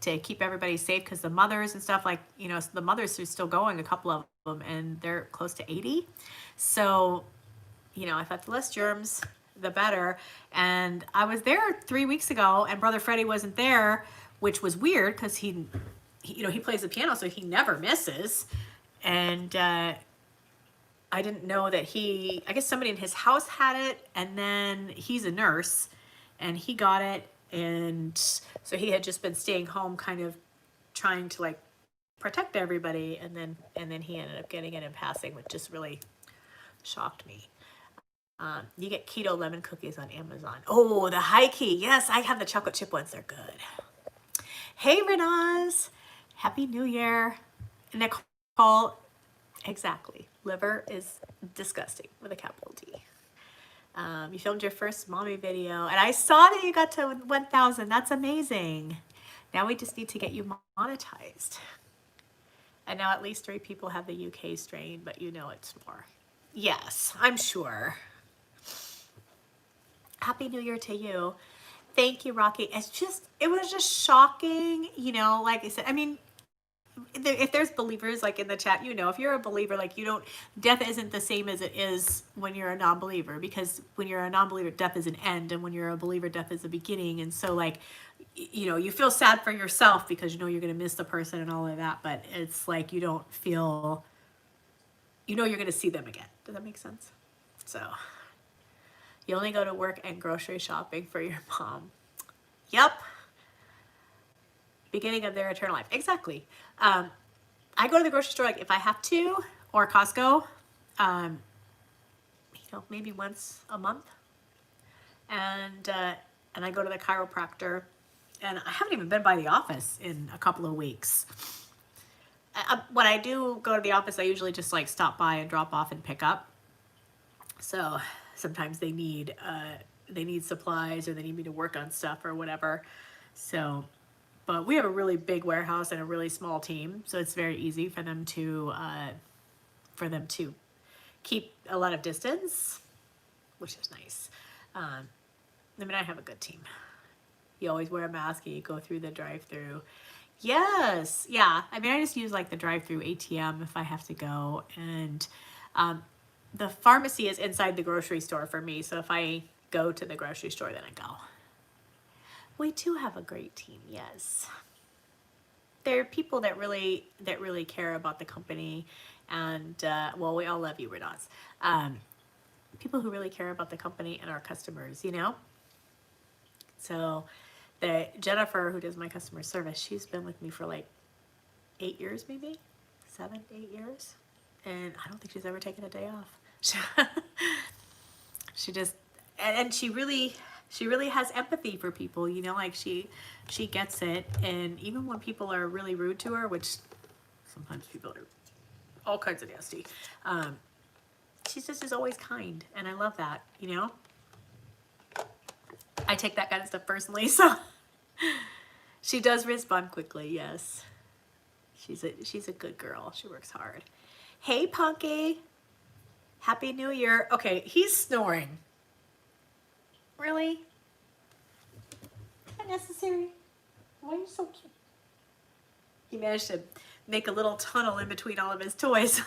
to keep everybody safe, because the mothers and stuff, like, you know, the mothers are still going, a couple of them, and they're close to 80. So, you know, I thought the less germs, the better. And I was there 3 weeks ago, and Brother Freddie wasn't there, which was weird because he you know, he plays the piano, so he never misses. And I didn't know that I guess somebody in his house had it, and then he's a nurse, and he got it. And so he had just been staying home, kind of trying to like protect everybody, and then he ended up getting it and passing, which just really shocked me. You get keto lemon cookies on Amazon. Oh, the high key. Yes, I have the chocolate chip ones. They're good. Hey, Renaz. Happy New Year. Nicole, exactly. Liver is disgusting with a capital D. You filmed your first mommy video, and I saw that you got to 1,000. That's amazing. Now we just need to get you monetized. And now at least 3 people have the UK strain, but you know it's more. Yes, I'm sure. Happy New Year to you. Thank you, Rocky. It was just shocking, you know, like I said, I mean, if there's believers like in the chat, you know, if you're a believer, like death isn't the same as it is when you're a non-believer, because when you're a non-believer, death is an end, and when you're a believer, death is a beginning. And so, like, you know, you feel sad for yourself because you know you're going to miss the person and all of that, but it's like you don't feel, you know, you're going to see them again. Does that make sense? So you only go to work and grocery shopping for your mom. Yep. Beginning of their eternal life. Exactly. I go to the grocery store like if I have to, or Costco, you know, maybe once a month. And I go to the chiropractor, and I haven't even been by the office in a couple of weeks. when I do go to the office, I usually just like stop by and drop off and pick up. So sometimes they need supplies, or they need me to work on stuff or whatever. So, but we have a really big warehouse and a really small team, so it's very easy for them to keep a lot of distance, which is nice. I mean, I have a good team. You always wear a mask and you go through the drive-through. Yes, yeah. I mean, I just use like the drive-through ATM if I have to go, and the pharmacy is inside the grocery store for me. So if I go to the grocery store, then I go. We do have a great team. Yes, there are people that really care about the company, and well, we all love you, Renaud's. People who really care about the company and our customers, you know. So the Jennifer, who does my customer service, she's been with me for like 8 years, maybe 7, 8 years, and I don't think she's ever taken a day off. She just, and she really has empathy for people, you know, like she gets it. And even when people are really rude to her, which sometimes people are all kinds of nasty, she just is always kind, and I love that, you know. I take that kind of stuff personally, so she does respond quickly. Yes, she's a good girl. She works hard. Hey, Punky, Happy New Year. Okay, he's snoring. Really? Is that necessary? Why are you so cute? He managed to make a little tunnel in between all of his toys.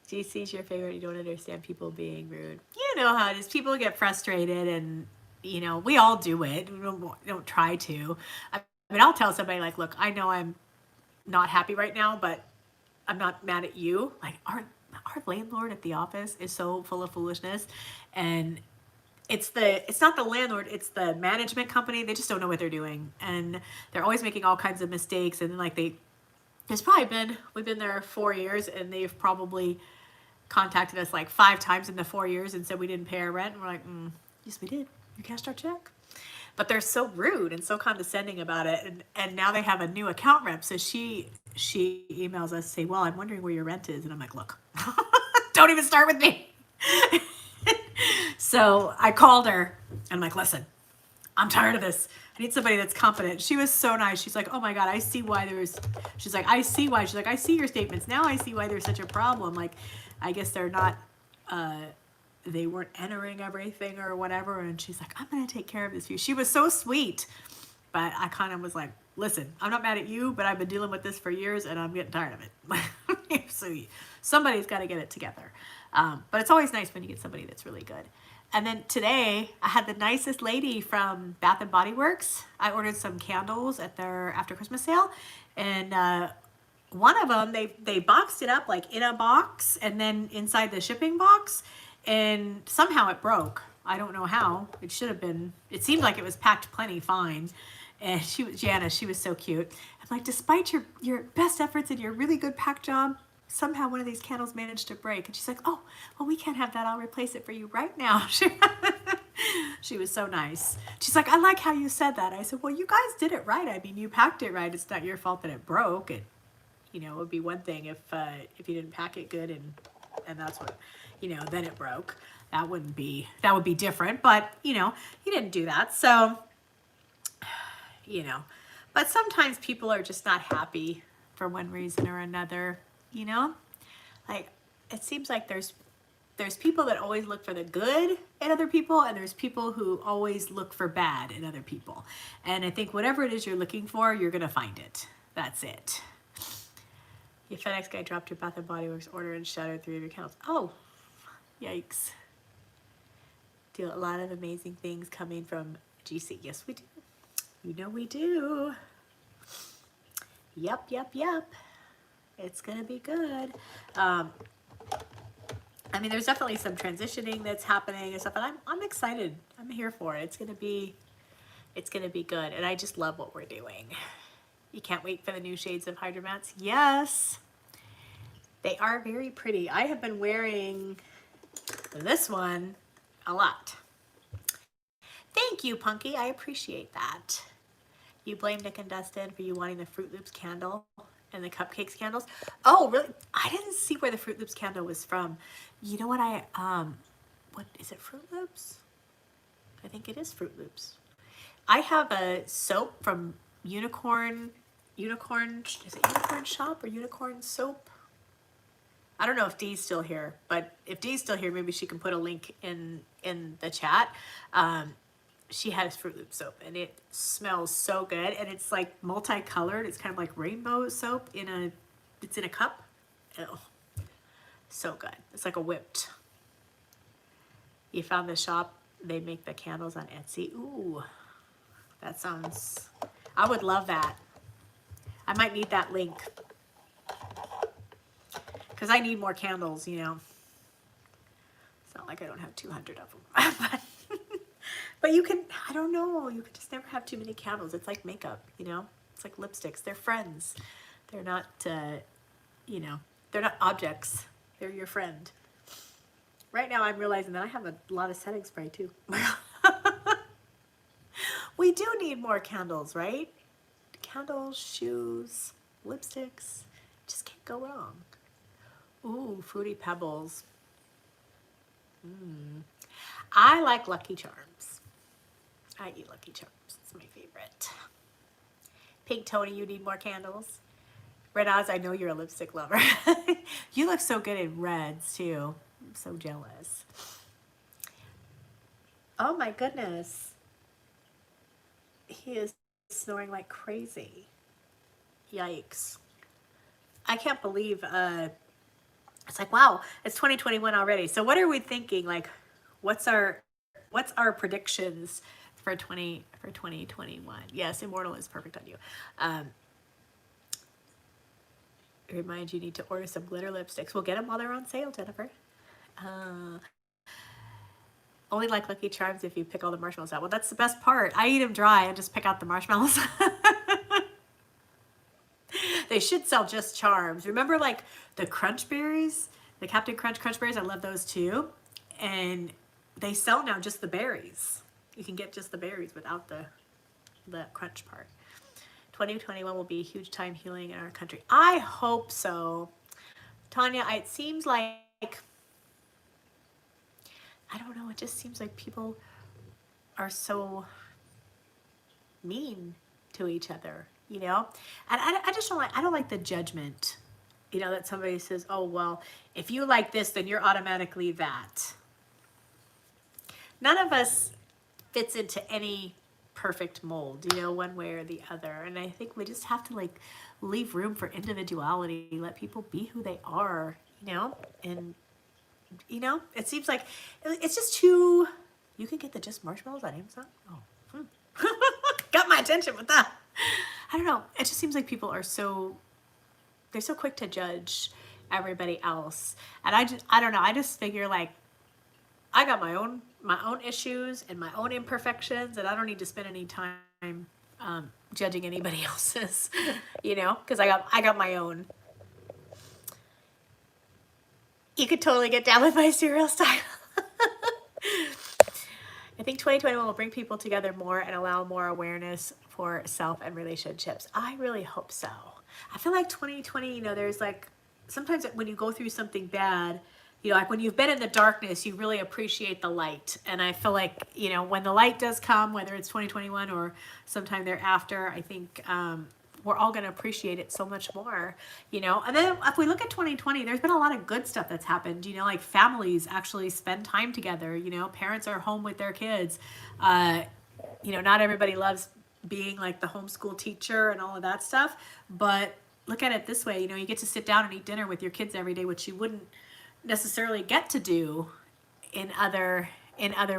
GC's your favorite. You don't understand people being rude. You know how it is. People get frustrated, and you know, we all do it. We don't try to. I mean, I'll tell somebody like, look, I know I'm not happy right now, but I'm not mad at you. Like our landlord at the office is so full of foolishness, and it's not the landlord, it's the management company. They just don't know what they're doing, and they're always making all kinds of mistakes. And like we've been there 4 years, and they've probably contacted us like 5 times in the 4 years and said we didn't pay our rent. And we're like, yes, we did. You cashed our check. But they're so rude and so condescending about it. And now they have a new account rep. So she emails us, say, well, I'm wondering where your rent is. And I'm like, look, don't even start with me. So I called her and I'm like, listen, I'm tired of this. I need somebody that's competent. She was so nice. She's like, oh my God, I see why she's like, I see why. She's like, I see your statements. Now I see why there's such a problem. Like, I guess they're not, they weren't entering everything or whatever. And she's like, I'm going to take care of this for you. She was so sweet. But I kind of was like, listen, I'm not mad at you, but I've been dealing with this for years and I'm getting tired of it. So somebody's got to get it together. But it's always nice when you get somebody that's really good. And then today I had the nicest lady from Bath and Body Works. I ordered some candles at their after Christmas sale, and one of them, they boxed it up like in a box and then inside the shipping box, and somehow it broke. I don't know how. It should have been, it seemed like it was packed plenty fine. And Janice, she was so cute. I'm like, despite your best efforts and your really good pack job, somehow one of these candles managed to break. And she's like, oh, well, we can't have that. I'll replace it for you right now. She was so nice. She's like, I like how you said that. I said, well, you guys did it right. I mean, you packed it right. It's not your fault that it broke. It, you know, it would be one thing if you didn't pack it good and that's what, you know, then it broke. That would be different. But, you know, he didn't do that. So, you know, but sometimes people are just not happy for one reason or another, you know, like it seems like there's people that always look for the good in other people, and there's people who always look for bad in other people. And I think whatever it is you're looking for, you're going to find it. That's it. Your FedEx guy dropped your Bath and Body Works order and shattered 3 of your accounts. Oh, yikes. Do a lot of amazing things coming from GC. Yes, we do. You know we do. Yep. It's gonna be good. I mean, there's definitely some transitioning that's happening and stuff, and I'm excited. I'm here for it. It's gonna be good, and I just love what we're doing. You can't wait for the new shades of Hydro Mats. Yes, they are very pretty. I have been wearing this one a lot. Thank you, Punky. I appreciate that. You blame Nick and Dustin for you wanting the Fruit Loops candle and the cupcakes candles. Oh, really? I didn't see where the Fruit Loops candle was from. You know what what is it, Fruit Loops? I think it is Fruit Loops. I have a soap from Unicorn, is it Unicorn Shop or Unicorn Soap? I don't know if Dee's still here, but if Dee's still here, maybe she can put a link in the chat. She has Fruit Loop soap, and it smells so good, and it's like multicolored. It's kind of like rainbow soap it's in a cup. Oh, so good. It's like a whipped. You found the shop. They make the candles on Etsy. Ooh, that sounds, I would love that. I might need that link because I need more candles, you know. It's not like I don't have 200 of them. But you can, I don't know, you can just never have too many candles. It's like makeup, you know? It's like lipsticks. They're friends. They're not, you know, they're not objects. They're your friend. Right now I'm realizing that I have a lot of setting spray too. We do need more candles, right? Candles, shoes, lipsticks. Just can't go wrong. Ooh, Fruity Pebbles. I like Lucky Charms. I eat Lucky Charms. It's my favorite. Pink Tony, you need more candles. Red Oz, I know you're a lipstick lover. You look so good in reds too. I'm so jealous. Oh my goodness. He is snoring like crazy. Yikes. I can't believe, it's like, wow, it's 2021 already. So what are we thinking? Like, what's our predictions for 2021? Yes, Immortal is perfect on you. Remind you need to order some glitter lipsticks. We'll get them while they're on sale, Jennifer. Only like Lucky Charms if you pick all the marshmallows out. Well, that's the best part. I eat them dry and just pick out the marshmallows. They should sell just charms. Remember like the Crunch Berries? The Captain Crunch Berries? I love those too. And they sell now just the berries. You can get just the berries without the crunch part. 2021 will be a huge time healing in our country. I hope so. Tanya, it seems like, I don't know, it just seems like people are so mean to each other, you know? And I just I don't like the judgment, you know, that somebody says, oh, well, if you like this, then you're automatically that. None of us fits into any perfect mold, you know, one way or the other. And I think we just have to like leave room for individuality, let people be who they are, you know? And, you know, it seems like it's just too, you can get the just marshmallows on Amazon. Oh, got my attention with that. I don't know. It just seems like people are they're so quick to judge everybody else. And I don't know. I just figure like, I got my own issues and my own imperfections, and I don't need to spend any time judging anybody else's, you know, because I got my own. You could totally get down with my cereal style. I think 2021 will bring people together more and allow more awareness for self and relationships. I really hope so. I feel like 2020, you know, there's like, sometimes when you go through something bad, you know, like when you've been in the darkness, you really appreciate the light. And I feel like, you know, when the light does come, whether it's 2021 or sometime thereafter, I think we're all going to appreciate it so much more, you know. And then if we look at 2020, there's been a lot of good stuff that's happened, you know, like families actually spend time together, you know, parents are home with their kids. You know, not everybody loves being like the homeschool teacher and all of that stuff, but look at it this way, you know, you get to sit down and eat dinner with your kids every day, which you wouldn't necessarily get to do in other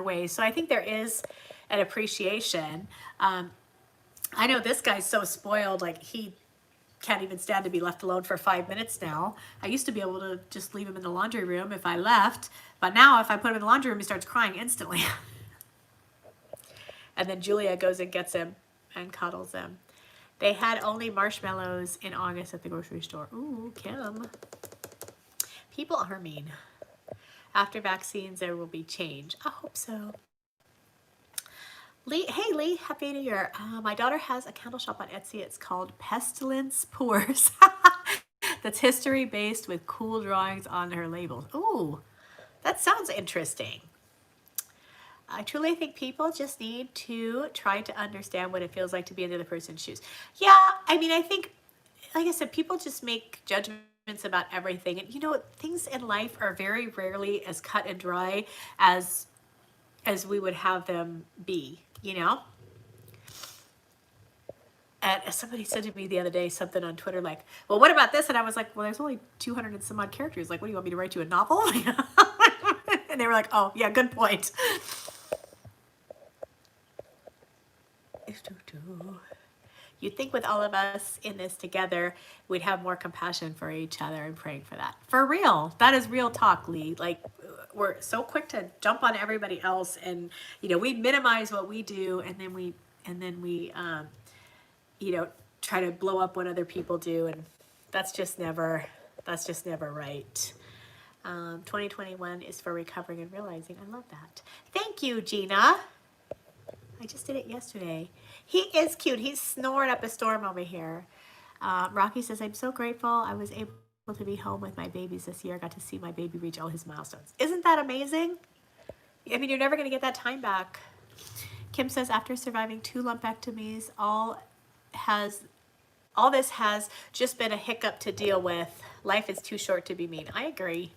ways. So I think there is an appreciation. I know this guy's so spoiled, like he can't even stand to be left alone for 5 minutes now. I used to be able to just leave him in the laundry room if I left, but now if I put him in the laundry room, he starts crying instantly. And then Julia goes and gets him and cuddles him. They had only marshmallows in August at the grocery store. Ooh, Kim. People are mean. After vaccines, there will be change. I hope so. Lee, hey Lee, happy New Year. My daughter has a candle shop on Etsy. It's called Pestilence Pours. That's history based with cool drawings on her labels. Ooh, that sounds interesting. I truly think people just need to try to understand what it feels like to be in the other person's shoes. Yeah, I mean, I think, like I said, people just make judgments about everything. And you know, things in life are very rarely as cut and dry as we would have them be, you know? And somebody said to me the other day something on Twitter like, well, what about this? And I was like, well, there's only 200 and some odd characters. Like, what do you want me to write you a novel? And they were like, oh, yeah, good point. You'd think with all of us in this together, we'd have more compassion for each other and praying for that. For real. That is real talk, Lee. Like, we're so quick to jump on everybody else and, you know, we minimize what we do and then we you know, try to blow up what other people do, and that's just never right. 2021 is for recovering and realizing. I love that. Thank you, Gina. I just did it yesterday. He is cute. He's snoring up a storm over here. Rocky says, I'm so grateful I was able to be home with my babies this year. I got to see my baby reach all his milestones. Isn't that amazing? I mean, you're never going to get that time back. Kim says, after surviving 2 lumpectomies, all this has just been a hiccup to deal with. Life is too short to be mean. I agree.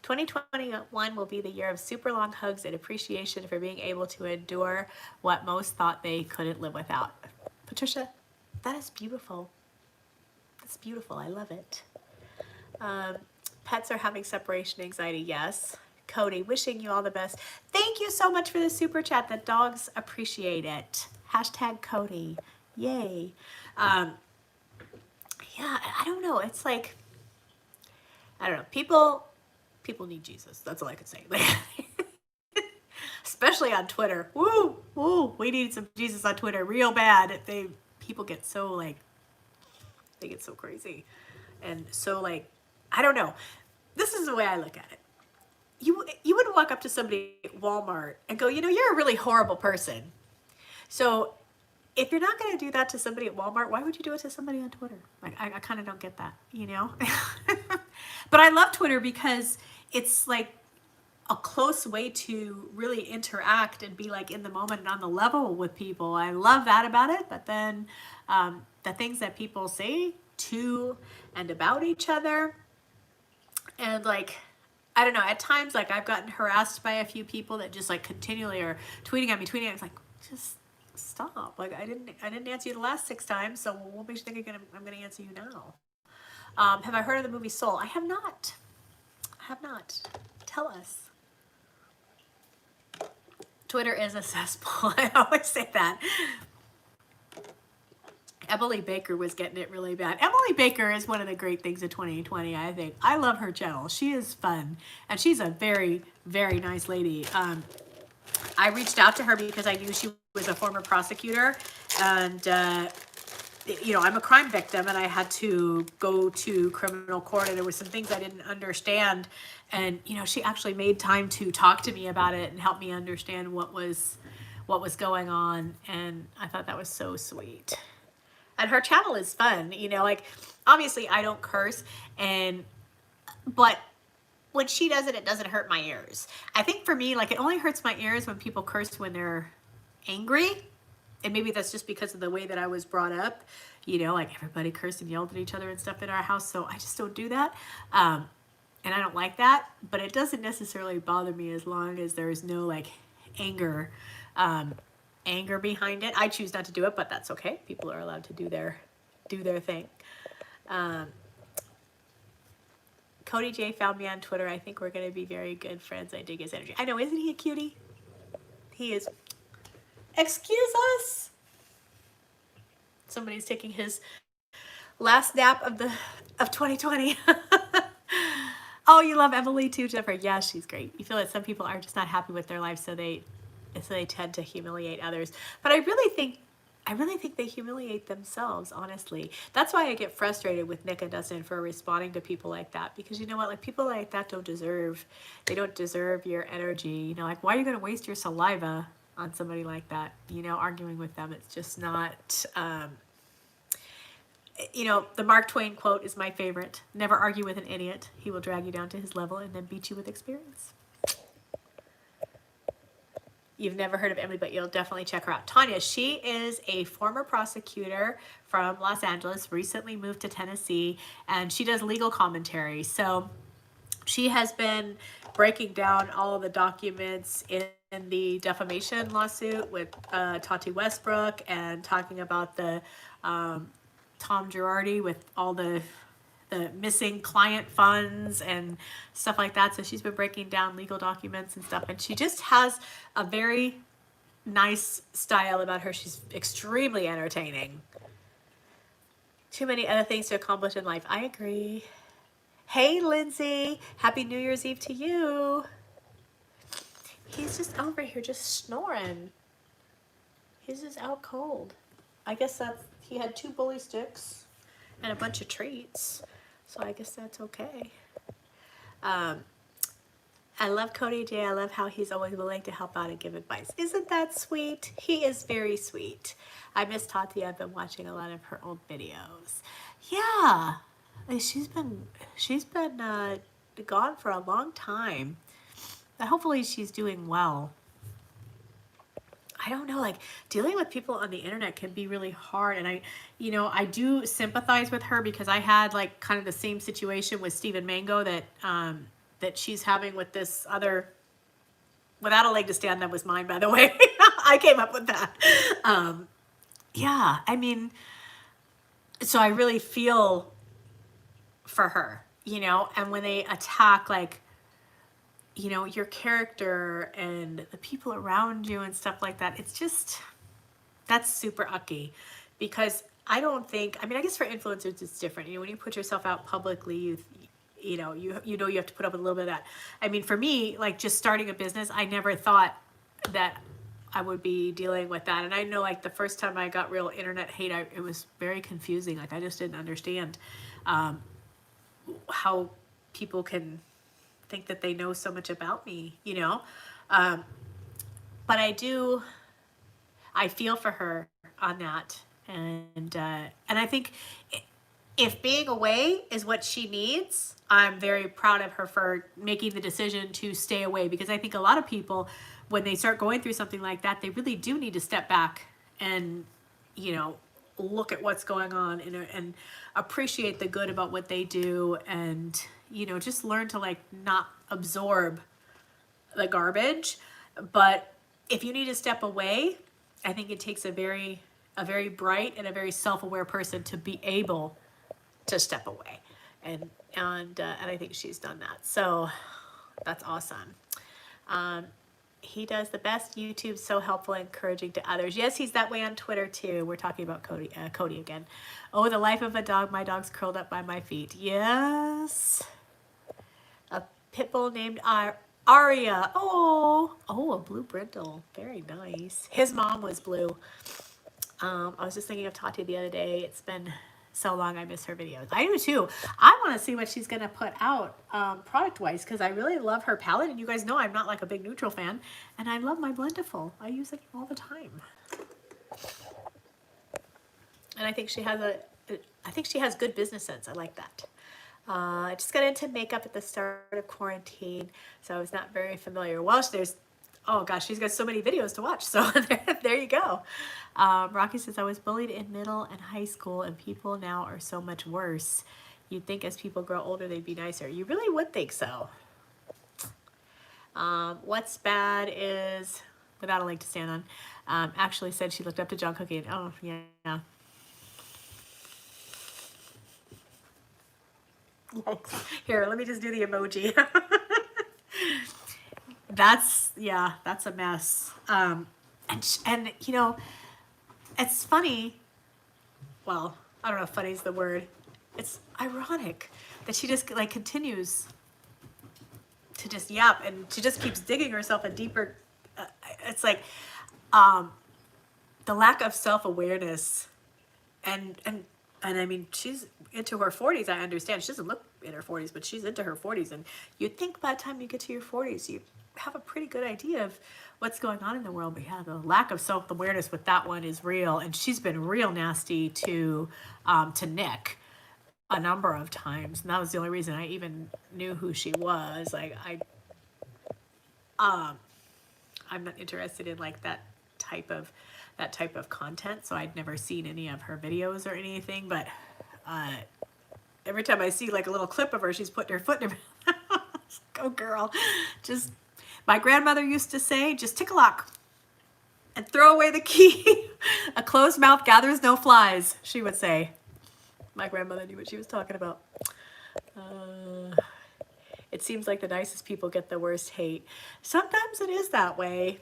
2021 will be the year of super long hugs and appreciation for being able to endure what most thought they couldn't live without. Patricia, that is beautiful. That's beautiful. I love it. Pets are having separation anxiety. Yes. Cody, wishing you all the best. Thank you so much for the super chat. The dogs appreciate it. Hashtag Cody. Yay. Yeah, I don't know. It's like, I don't know. People need Jesus. That's all I could say. Especially on Twitter. Woo, woo. We need some Jesus on Twitter real bad. People get so like, they get so crazy. And so like, I don't know. This is the way I look at it. You wouldn't walk up to somebody at Walmart and go, you know, you're a really horrible person. So if you're not going to do that to somebody at Walmart, why would you do it to somebody on Twitter? Like, I kind of don't get that, you know? But I love Twitter because it's like a close way to really interact and be like in the moment and on the level with people. I love that about it. But then the things that people say to and about each other, and like, I don't know, at times like I've gotten harassed by a few people that just like continually are tweeting at me. It's like, just stop. Like I didn't answer you the last 6 times, so what makes you think I'm gonna answer you now? Have I heard of the movie Soul? I have not. Tell us. Twitter is a cesspool. I always say that. Emily Baker was getting it really bad. Emily Baker is one of the great things of 2020, I think. I love her channel. She is fun. And she's a very, very nice lady. I reached out to her because I knew she was a former prosecutor. And, you know, I'm a crime victim and I had to go to criminal court and there were some things I didn't understand. And, you know, she actually made time to talk to me about it and help me understand what was going on. And I thought that was so sweet. And her channel is fun, you know, like obviously I don't curse, but when she does it, it doesn't hurt my ears. I think for me, like it only hurts my ears when people curse when they're angry. And maybe that's just because of the way that I was brought up, you know, like everybody cursed and yelled at each other and stuff in our house. So I just don't do that. And I don't like that, but it doesn't necessarily bother me as long as there's no like anger behind it. I choose not to do it, but that's okay. People are allowed to do their thing. Cody J found me on Twitter. I think we're going to be very good friends. I dig his energy. I know, isn't he a cutie? He is. Excuse us. Somebody's taking his last nap of 2020. Oh, you love Emily too, Jennifer. Yeah, she's great. You feel that some people are just not happy with their life, so they tend to humiliate others. But I really think they humiliate themselves, honestly. That's why I get frustrated with Nick and Dustin for responding to people like that. Because you know what? Like people like that don't deserve your energy. You know, like why are you going to waste your saliva on somebody like that. You know, arguing with them, it's just not, you know, the Mark Twain quote is my favorite. Never argue with an idiot. He will drag you down to his level and then beat you with experience. You've never heard of Emily, but you'll definitely check her out. Tanya, she is a former prosecutor from Los Angeles, recently moved to Tennessee, and she does legal commentary. So she has been breaking down all the documents in the defamation lawsuit with Tati Westbrook, and talking about the Tom Girardi with all the missing client funds and stuff like that. So she's been breaking down legal documents and stuff, and she just has a very nice style about her. She's extremely entertaining. Too many other things to accomplish in life. I agree. Hey, Lindsay. Happy New Year's Eve to you. He's just over here just snoring. He's just out cold. I guess that's, he had 2 bully sticks and a bunch of treats. So I guess that's okay. I love Cody J. I love how he's always willing to help out and give advice. Isn't that sweet? He is very sweet. I miss Tati. I've been watching a lot of her old videos. Yeah, like she's been gone for a long time. But hopefully she's doing well. I don't know, like dealing with people on the internet can be really hard. And I do sympathize with her, because I had like kind of the same situation with Stephen Mango that she's having with this other, without a leg to stand, that was mine, by the way. I came up with that. Yeah, I mean, so I really feel for her, you know, and when they attack like, you know, your character and the people around you and stuff like that, it's just, that's super ucky. Because I don't think, I mean, I guess for influencers it's different. You know, when you put yourself out publicly, you know you have to put up with a little bit of that. I mean, for me, like just starting a business, I never thought that I would be dealing with that. And I know like the first time I got real internet hate, it was very confusing. Like I just didn't understand how people can think that they know so much about me, you know. But I feel for her on that. And I think if being away is what she needs, I'm very proud of her for making the decision to stay away. Because I think a lot of people, when they start going through something like that, they really do need to step back and, you know, look at what's going on and appreciate the good about what they do, and, you know, just learn to like not absorb the garbage. But if you need to step away, I think it takes a very bright and a very self-aware person to be able to step away, and I think she's done that. So that's awesome. He does the best YouTube, so helpful and encouraging to others. Yes, he's that way on Twitter too. We're talking about Cody again. Oh, the life of a dog. My dog's curled up by my feet. Yes. A pit bull named Aria. Oh, a blue brindle. Very nice. His mom was blue. I was just thinking of Tati the other day. It's been so long, I miss her videos. I do too. I want to see what she's going to put out product-wise, because I really love her palette. And you guys know I'm not like a big neutral fan. And I love my Blendiful. I use it all the time. And I think she has good business sense. I like that. I just got into makeup at the start of quarantine, so I was not very familiar. Well, oh gosh, she's got so many videos to watch. So there you go. Rocky says, I was bullied in middle and high school, and people now are so much worse. You'd think as people grow older, they'd be nicer. You really would think so. What's bad is, without a leg to stand on, actually said she looked up to John Cookie. And, oh, yeah. Here, let me just do the emoji. That's a mess. And you know, it's funny. Well, I don't know if funny is the word. It's ironic that she just like continues to just yap, and she just keeps digging herself a deeper. It's like the lack of self-awareness, and I mean, she's into her 40s. I understand she doesn't look in her 40s, but she's into her 40s, and you'd think by the time you get to your 40s, have a pretty good idea of what's going on in the world. But yeah, the lack of self-awareness with that one is real. And she's been real nasty to Nick a number of times. And that was the only reason I even knew who she was. Like I'm not interested in like type of that type of content. So I'd never seen any of her videos or anything, but every time I see like a little clip of her, she's putting her foot in her mouth. Go girl. Just, my grandmother used to say, just tick a lock and throw away the key. A closed mouth gathers no flies, she would say. My grandmother knew what she was talking about. It seems like the nicest people get the worst hate. Sometimes it is that way.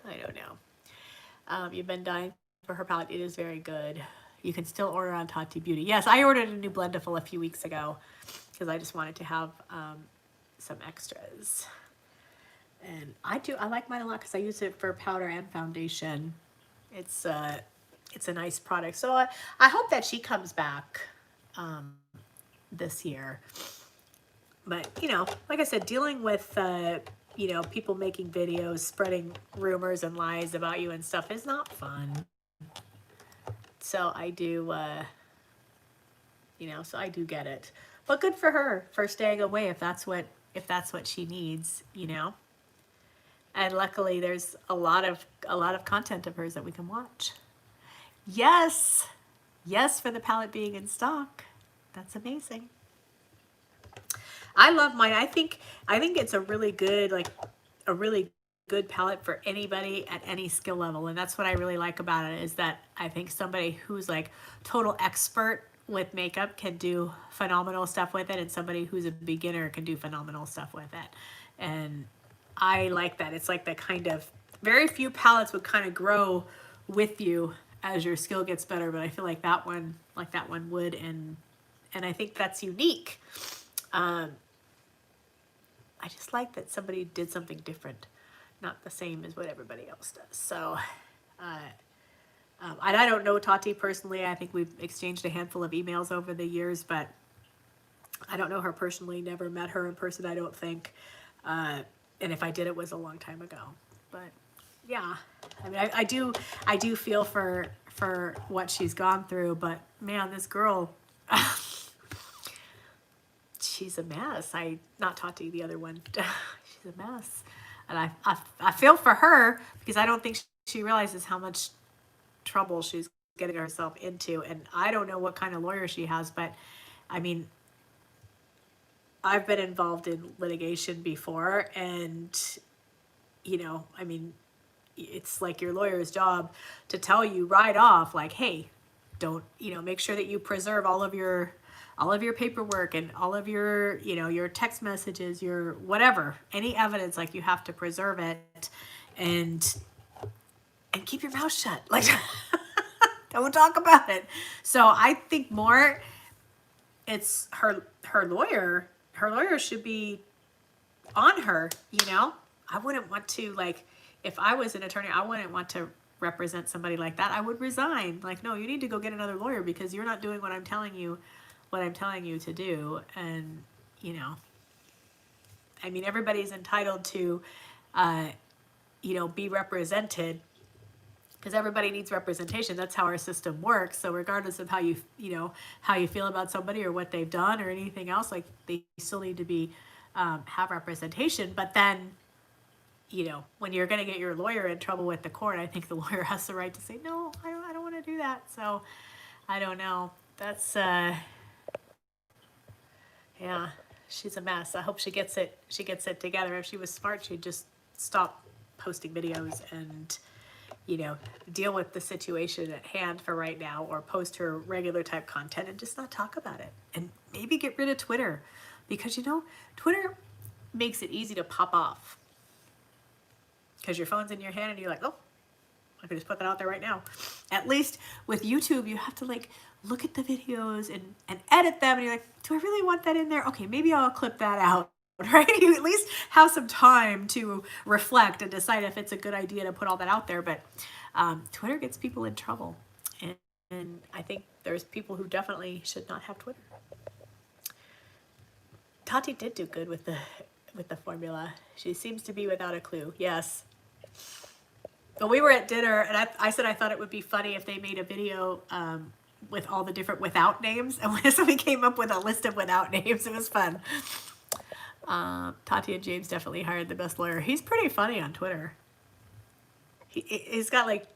I don't know. You've been dying for her palette. It is very good. You can still order on Tati Beauty. Yes, I ordered a new Blendiful a few weeks ago because I just wanted to have some extras. And I like mine a lot because I use it for powder and foundation. It's a nice product. So I hope that she comes back this year. But, you know, like I said, dealing with, you know, people making videos, spreading rumors and lies about you and stuff is not fun. So I do, you know, so I do get it. But good for her for staying away if that's what she needs, you know. And luckily there's a lot of content of hers that we can watch. Yes. Yes, for the palette being in stock. That's amazing. I love mine. I think it's a really good, like a really good palette for anybody at any skill level. And that's what I really like about it, is that I think somebody who's like total expert with makeup can do phenomenal stuff with it, and somebody who's a beginner can do phenomenal stuff with it. And I like that. It's like the kind of, very few palettes would kind of grow with you as your skill gets better, but I feel like that one would, and I think that's unique. I just like that somebody did something different, not the same as what everybody else does. So, and I don't know Tati personally. I think we've exchanged a handful of emails over the years, but I don't know her personally. Never met her in person, I don't think. And if I did, it was a long time ago. But yeah, I mean, I do feel for what she's gone through. But man, this girl. She's a mess. Not Tati, the other one. She's a mess. And I feel for her because I don't think she realizes how much trouble she's getting herself into. And I don't know what kind of lawyer she has, but I mean, I've been involved in litigation before, and, you know, I mean, it's like your lawyer's job to tell you right off, like, hey, don't, you know, make sure that you preserve all of your paperwork and all of your, you know, your text messages, your whatever, any evidence, like you have to preserve it and keep your mouth shut. Like, don't talk about it. So I think more it's her lawyer. Her lawyer should be on her, you know. I wouldn't want to, like, if I was an attorney, I wouldn't want to represent somebody like that. I would resign. Like, no, you need to go get another lawyer because you're not doing what I'm telling you to do. And, you know, I mean, everybody's entitled to, you know, be represented because everybody needs representation. That's how our system works. So regardless of how you feel about somebody or what they've done or anything else, like they still need to be, have representation. But then, you know, when you're going to get your lawyer in trouble with the court, I think the lawyer has the right to say, no, I don't want to do that. So I don't know. That's, yeah, she's a mess. I hope she gets it together. If she was smart, she'd just stop posting videos and, you know, deal with the situation at hand for right now, or post her regular type content and just not talk about it. And maybe get rid of Twitter, because, you know, Twitter makes it easy to pop off because your phone's in your hand and you're like, oh, I can just put that out there right now. At least with YouTube, you have to like look at the videos and edit them, and you're like, do I really want that in there? Okay, maybe I'll clip that out, right? You at least have some time to reflect and decide if it's a good idea to put all that out there. But Twitter gets people in trouble, and I think there's people who definitely should not have Twitter. Tati did do good with with the formula. She seems to be without a clue. Yes. But we were at dinner, and I said I thought it would be funny if they made a video with all the different without names. And so we came up with a list of without names. It was fun. Tati and James definitely hired the best lawyer. He's pretty funny on Twitter. He's got like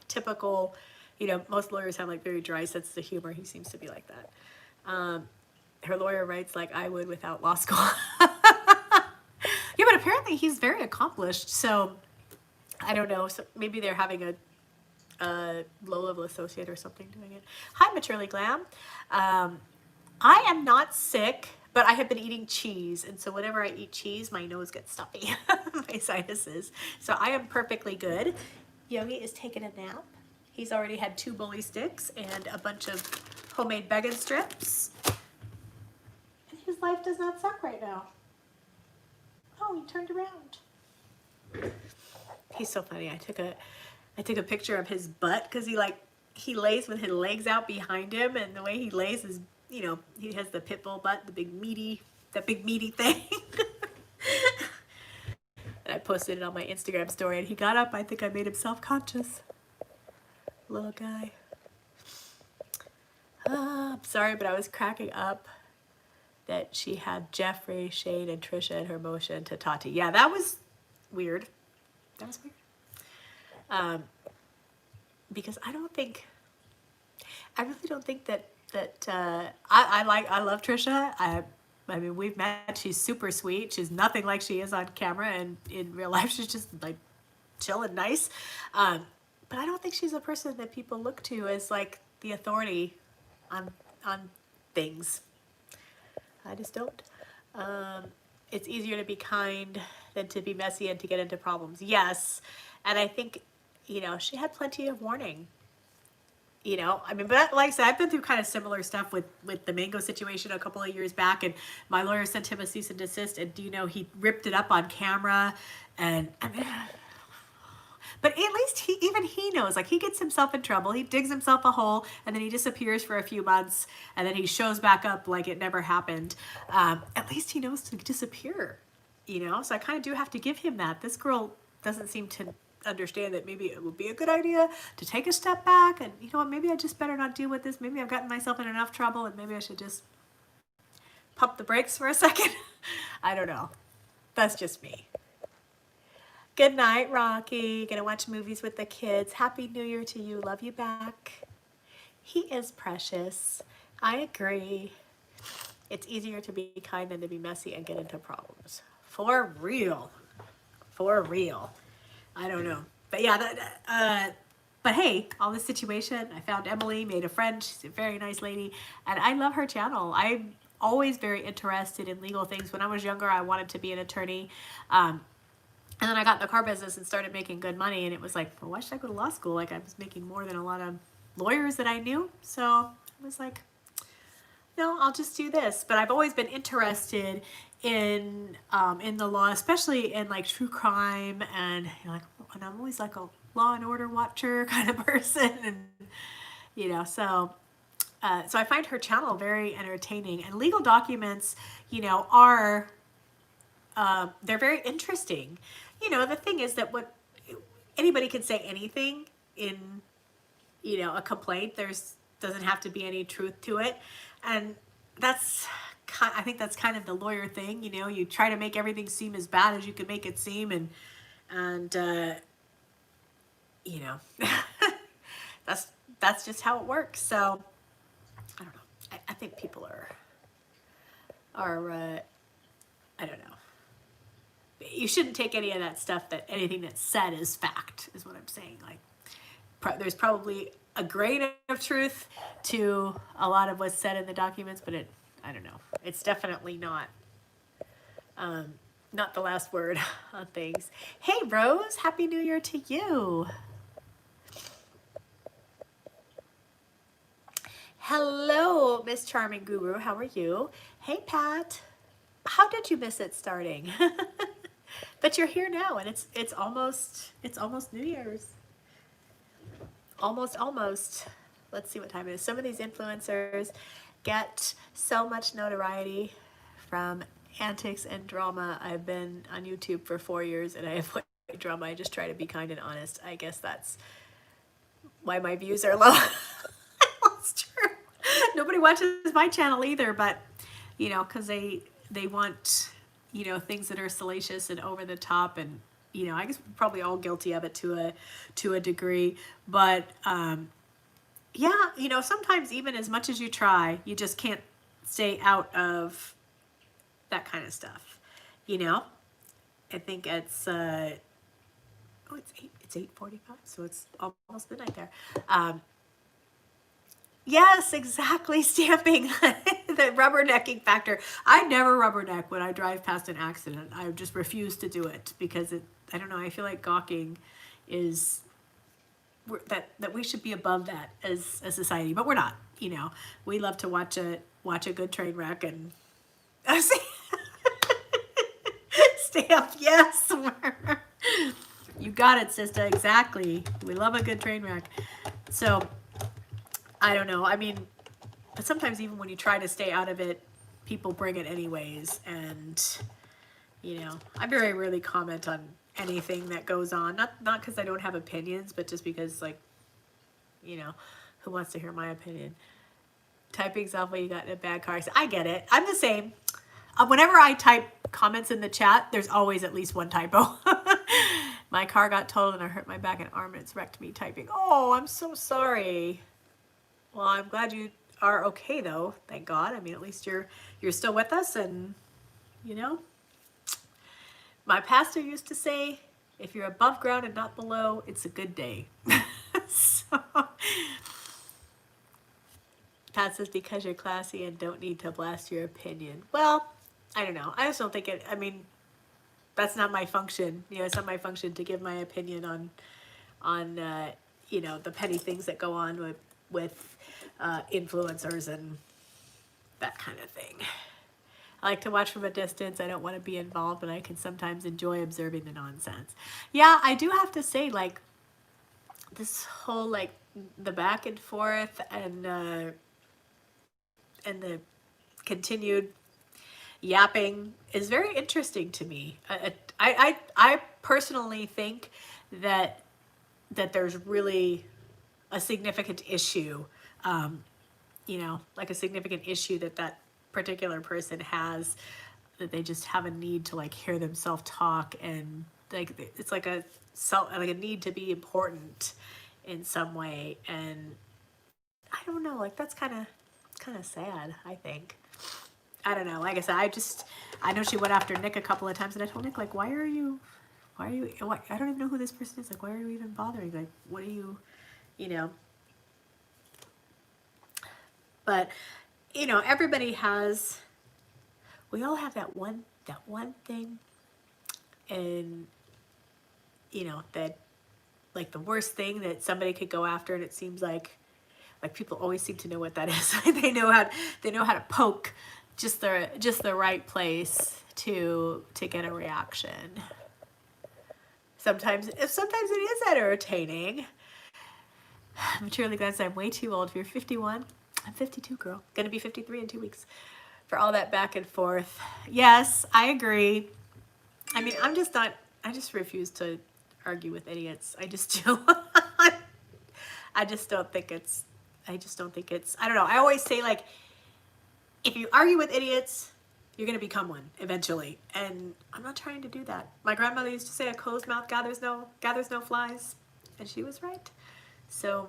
typical, you know, most lawyers have like very dry sense of humor. He seems to be like that. Her lawyer writes like I would without law school. Yeah, but apparently he's very accomplished. So I don't know. So maybe they're having a low-level associate or something doing it. Hi, Maturely Glam. I am not sick, but I have been eating cheese. And so whenever I eat cheese, my nose gets stuffy, my sinuses. So I am perfectly good. Yogi is taking a nap. He's already had 2 bully sticks and a bunch of homemade vegan strips. And his life does not suck right now. Oh, he turned around. He's so funny. I took a picture of his butt because he lays with his legs out behind him, and the way he lays is, you know, he has the pit bull butt, that big meaty thing. And I posted it on my Instagram story, and he got up. I think I made him self-conscious. Little guy. I'm sorry, but I was cracking up that she had Jeffrey, Shane, and Trisha in her motion to Tati. Yeah, that was weird. That was weird. Because I really don't think that I love Trisha. I mean, we've met. She's super sweet. She's nothing like she is on camera, and in real life, she's just like chill and nice. But I don't think she's a person that people look to as like the authority on things. I just don't. It's easier to be kind than to be messy and to get into problems. Yes, and I think, you know, she had plenty of warning. You know, I mean, but like I said, I've been through kind of similar stuff with the mango situation a couple of years back, and my lawyer sent him a cease and desist, and do you know, he ripped it up on camera, and I mean, but at least he knows, like, he gets himself in trouble, he digs himself a hole, and then he disappears for a few months, and then he shows back up like it never happened. At least he knows to disappear, you know, so I kind of do have to give him that. This girl doesn't seem to understand that maybe it would be a good idea to take a step back, and you know what, maybe I just better not deal with this. Maybe I've gotten myself in enough trouble, and maybe I should just pump the brakes for a second. I don't know. That's just me. Good night, Rocky. Gonna watch movies with the kids. Happy New Year to you. Love you back. He is precious. I agree. It's easier to be kind than to be messy and get into problems. For real. For real. I don't know. But yeah, but hey, all this situation, I found Emily, made a friend. She's a very nice lady, and I love her channel. I'm always very interested in legal things. When I was younger, I wanted to be an attorney. And then I got in the car business and started making good money, and it was like, well, why should I go to law school? Like, I was making more than a lot of lawyers that I knew. So I was like, no, I'll just do this. But I've always been interested in the law, especially in like true crime, and you know, like, and I'm always like a Law and Order watcher kind of person, and you know, so I find her channel very entertaining, and legal documents, you know, are they're very interesting. You know, the thing is that what anybody can say anything in, you know, a complaint. Doesn't have to be any truth to it, and I think that's kind of the lawyer thing. You know, you try to make everything seem as bad as you can make it seem, and you know, that's just how it works. So I don't know. I think people are I don't know. You shouldn't take any of that stuff, that anything that's said is fact, is what I'm saying. Like, there's probably a grain of truth to a lot of what's said in the documents, but I don't know. It's definitely not the last word on things. Hey, Rose, Happy New Year to you. Hello, Miss Charming Guru. How are you? Hey, Pat. How did you miss it starting? But you're here now, and it's almost New Year's. Almost. Let's see what time it is. Some of these influencers get so much notoriety from antics and drama. I've been on YouTube for 4 years and I avoid drama. I just try to be kind and honest. I guess that's why my views are low. That's true. Nobody watches my channel either, but you know, because they want, you know, things that are salacious and over the top, and you know, I guess we're probably all guilty of it to a degree. But yeah, you know, sometimes even as much as you try, you just can't stay out of that kind of stuff. You know, I think it's oh, it's 8:45, so it's almost midnight there. Yes, exactly. Stamping, the rubbernecking factor. I never rubberneck when I drive past an accident. I just refuse to do it because I don't know. I feel like gawking is that we should be above that as a society, but we're not. You know, we love to watch a good train wreck and stamp. Yes, you got it, sister. Exactly. We love a good train wreck. So. I don't know. I mean, but sometimes even when you try to stay out of it, people bring it anyways. And, you know, I very rarely comment on anything that goes on. Not because I don't have opinions, but just because, like, you know, who wants to hear my opinion? Typing stuff when you got in a bad car. I get it. I'm the same. Whenever I type comments in the chat, there's always at least one typo. My car got totaled and I hurt my back and arm and it's wrecked me typing. Oh, I'm so sorry. Well, I'm glad you are okay though. Thank God. I mean, at least you're still with us, and you know, my pastor used to say, if you're above ground and not below, it's a good day. So, Pat says, because you're classy and don't need to blast your opinion. Well, I don't know. I just don't think it, I mean, that's not my function. You know, it's not my function to give my opinion on you know, the petty things that go on with influencers and that kind of thing. I like to watch from a distance. I don't want to be involved, but I can sometimes enjoy observing the nonsense. Yeah, I do have to say, like, this whole, like, the back and forth and the continued yapping is very interesting to me. I personally think that there's really a significant issue, you know, like a significant issue that particular person has, that they just have a need to, like, hear themselves talk, and like it's like a need to be important in some way. And I don't know, like, that's kind of sad, I think. I don't know. Like I said, I know she went after Nick a couple of times, and I told Nick, like, why I don't even know who this person is. Like, why are you even bothering? Like, what are you, you know? But, you know, we all have that one thing, and, you know, that, like, the worst thing that somebody could go after, and it seems like people always seem to know what that is. They know how to poke just the right place to get a reaction. Sometimes it is entertaining. I'm truly glad I'm way too old. If you're 51, I'm 52, girl. Gonna be 53 in 2 weeks. For all that back and forth. Yes, I agree. I mean, I just refuse to argue with idiots. I just do. I don't think it's, I don't know. I always say, like, if you argue with idiots, you're going to become one eventually. And I'm not trying to do that. My grandmother used to say, a closed mouth gathers no flies. And she was right. So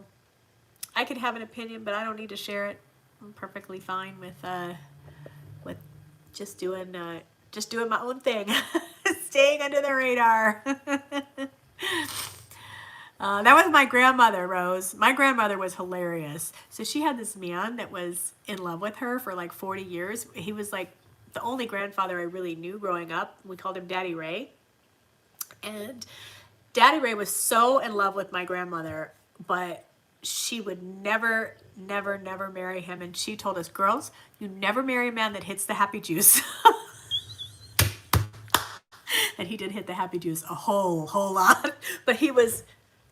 I could have an opinion, but I don't need to share it. I'm perfectly fine with just doing my own thing. Staying under the radar. That was my grandmother, Rose. My grandmother was hilarious. So she had this man that was in love with her for like 40 years. He was like the only grandfather I really knew growing up. We called him Daddy Ray. And Daddy Ray was so in love with my grandmother, but she would never marry him. And she told us, girls, you never marry a man that hits the happy juice. And he did hit the happy juice a whole lot. But he was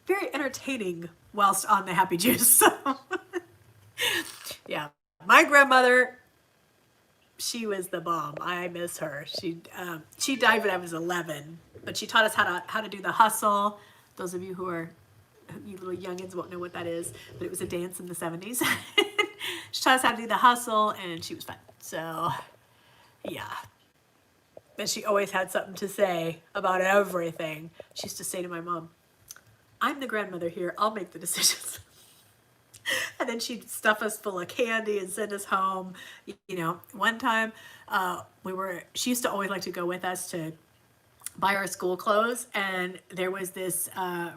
very entertaining whilst on the happy juice. So yeah, my grandmother she was the bomb. I miss her. She died when I was 11, but she taught us how to do the hustle. Those of you who are, you little youngins won't know what that is, but it was a dance in the 70s. She taught us how to do the hustle, and she was fun. So, yeah. And she always had something to say about everything. She used to say to my mom, I'm the grandmother here. I'll make the decisions. And then she'd stuff us full of candy and send us home. You know, one time she used to always like to go with us to buy our school clothes, and there was this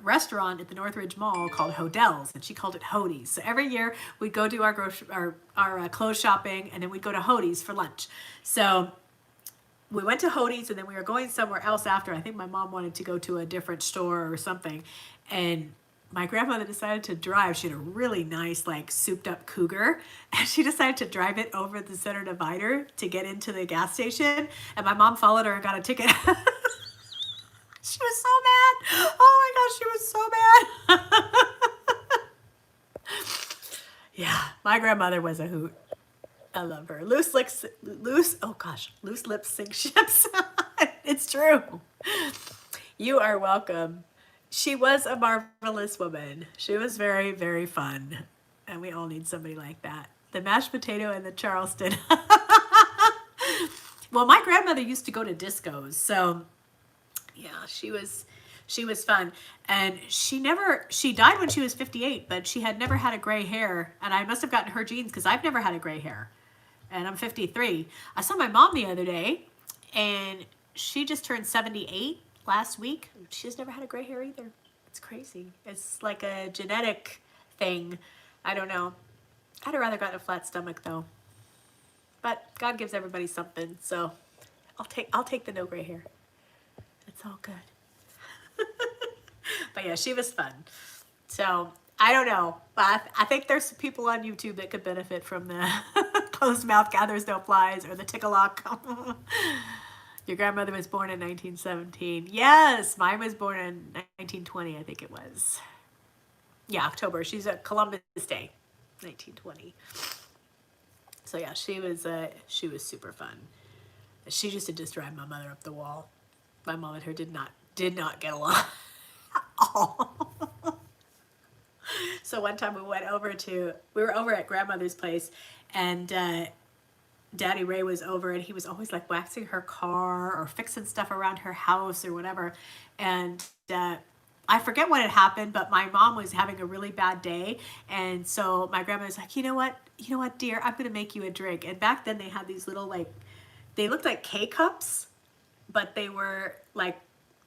restaurant at the Northridge Mall called Hodel's, and she called it Hoodie's. So every year we'd go do our clothes shopping, and then we'd go to Hoodie's for lunch. So we went to Hoodie's, and then we were going somewhere else after. I think my mom wanted to go to a different store or something, and my grandmother decided to drive. She had a really nice, like, souped up Cougar, and she decided to drive it over the center divider to get into the gas station, and my mom followed her and got a ticket. She was so mad. Oh my gosh, she was so mad. Yeah, my grandmother was a hoot. I love her. Loose lips sink ships. It's true. You are welcome. She was a marvelous woman. She was very, very fun. And we all need somebody like that. The mashed potato and the Charleston. Well, my grandmother used to go to discos, so yeah, she was fun. And she died when she was 58, but she had never had a gray hair. And I must have gotten her genes because I've never had a gray hair. And I'm 53. I saw my mom the other day, and she just turned 78 last week. She has never had a gray hair either. It's crazy. It's like a genetic thing. I don't know. I'd have rather gotten a flat stomach though. But God gives everybody something, so I'll take the no gray hair. It's all good. But yeah, she was fun. So I don't know, but I think there's some people on YouTube that could benefit from the closed mouth gathers no flies or the tickle-lock. Your grandmother was born in 1917. Yes, mine was born in 1920, I think it was. Yeah, October. She's at Columbus Day, 1920. So yeah, she was super fun. She used to just drive my mother up the wall. My mom and her did not get along at all. So one time we were over at grandmother's place, and Daddy Ray was over, and he was always like waxing her car or fixing stuff around her house or whatever. And I forget what had happened, but my mom was having a really bad day. And so my grandma was like, you know what, dear, I'm going to make you a drink. And back then they had these little, like, they looked like K-cups, but they were like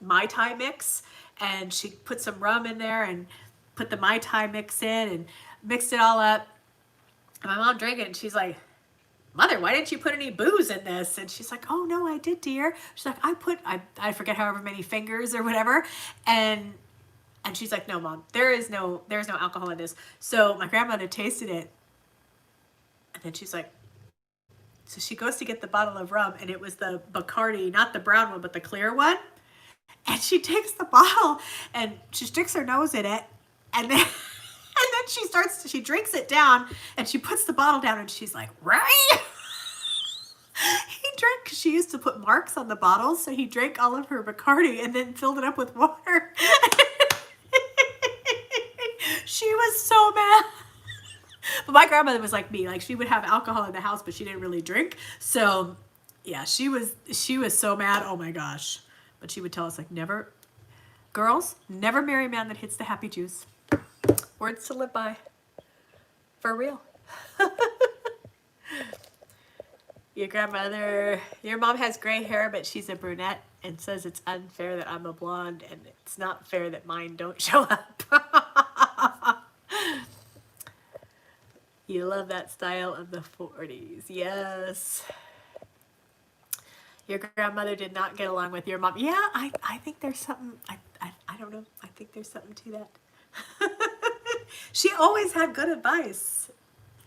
Mai Tai mix. And she put some rum in there and put the Mai Tai mix in and mixed it all up. And my mom drank it, and she's like, Mother, why didn't you put any booze in this? And she's like, oh no, I did, dear. She's like, I forget however many fingers or whatever. And she's like, no, Mom, there's no alcohol in this. So my grandmother tasted it, and then she's like, so she goes to get the bottle of rum, and it was the Bacardi, not the brown one, but the clear one. And she takes the bottle and she sticks her nose in it, and then she drinks it down, and she puts the bottle down, and she's like, right? He drank, because she used to put marks on the bottles, so he drank all of her Bacardi and then filled it up with water. She was so mad. But my grandmother was like me. Like, she would have alcohol in the house, but she didn't really drink. So yeah, she was so mad. Oh my gosh. But she would tell us, like, girls, never marry a man that hits the happy juice. Words to live by. For real. Your mom has gray hair, but she's a brunette, and says it's unfair that I'm a blonde, and it's not fair that mine don't show up. You love that style of the 40s. Yes. Your grandmother did not get along with your mom. Yeah, I think there's something, I don't know. I think there's something to that. She always had good advice.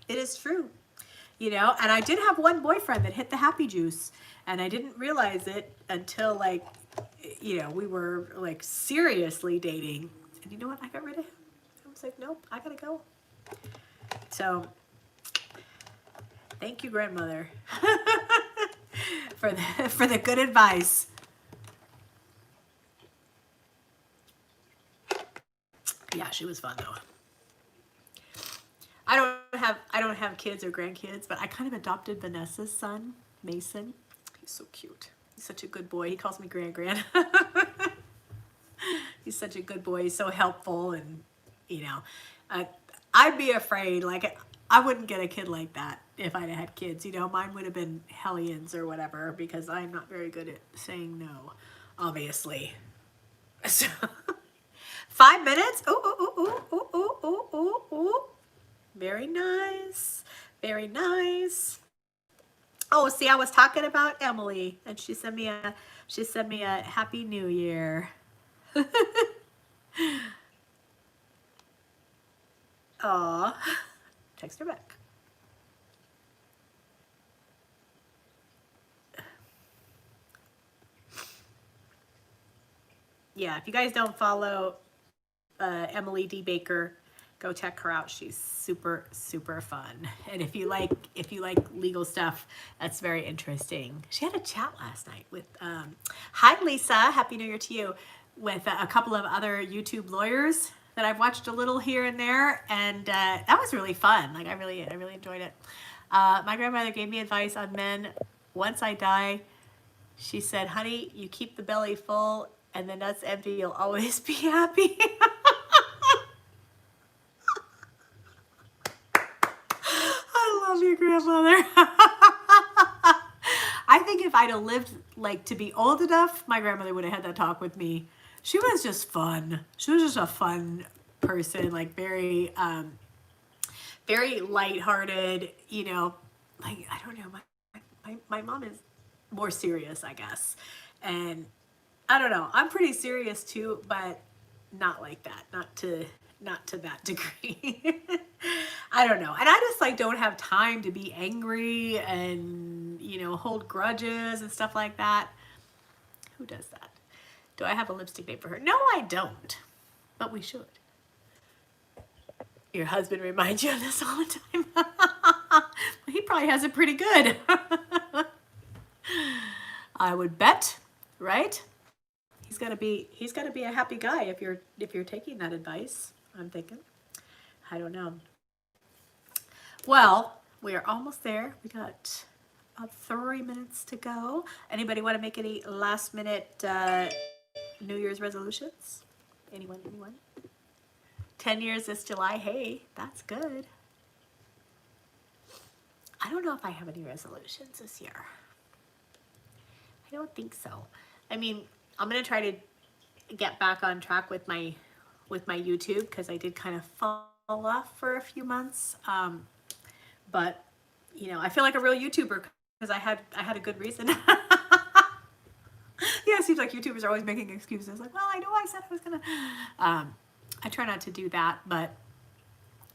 It is true. You know, and I did have one boyfriend that hit the happy juice, and I didn't realize it until, like, you know, we were, like, seriously dating. And you know what? I got rid of him. I was like, nope, I gotta go. So, thank you, grandmother. for the good advice. Yeah, she was fun though. I don't have kids or grandkids, but I kind of adopted Vanessa's son, Mason. He's so cute. He's such a good boy. He calls me Gran. He's such a good boy. He's so helpful, and you know, I'd be afraid. Like I wouldn't get a kid like that if I'd had kids. You know, mine would have been hellions or whatever because I'm not very good at saying no, obviously. So 5 minutes. Oh. Very nice. Very nice. Oh, see, I was talking about Emily, and she sent me a Happy New Year. Aw. Text her back. Yeah, if you guys don't follow Emily D. Baker, go check her out. She's super, super fun. And if you like legal stuff, that's very interesting. She had a chat last night with hi Lisa, Happy New Year to you, with a couple of other YouTube lawyers that I've watched a little here and there, and that was really fun. Like I really enjoyed it. My grandmother gave me advice on men. Once I die, she said, honey, you keep the belly full and the nuts empty, you'll always be happy. I love your grandmother. I think if I'd have lived like to be old enough, my grandmother would have had that talk with me. She was just fun. She was just a fun person, like very lighthearted, you know, like, I don't know, my mom is more serious, I guess. And I don't know, I'm pretty serious too, but not like that, not to that degree. I don't know. And I just like don't have time to be angry and, you know, hold grudges and stuff like that. Who does that? Do I have a lipstick name for her? No, I don't. But we should. Your husband reminds you of this all the time. Well, he probably has it pretty good. I would bet, right? He's gotta be a happy guy if you're taking that advice, I'm thinking. I don't know. Well, we are almost there. We got about 3 minutes to go. Anybody want to make any last minute New Year's resolutions? Anyone? 10 years this July. Hey, that's good. I don't know if I have any resolutions this year. I don't think so. I mean, I'm going to try to get back on track with my YouTube because I did kind of fall off for a few months. But, you know, I feel like a real YouTuber because I had a good reason. Yeah, it seems like YouTubers are always making excuses. Like, well, I know I said I was going to. I try not to do that, but,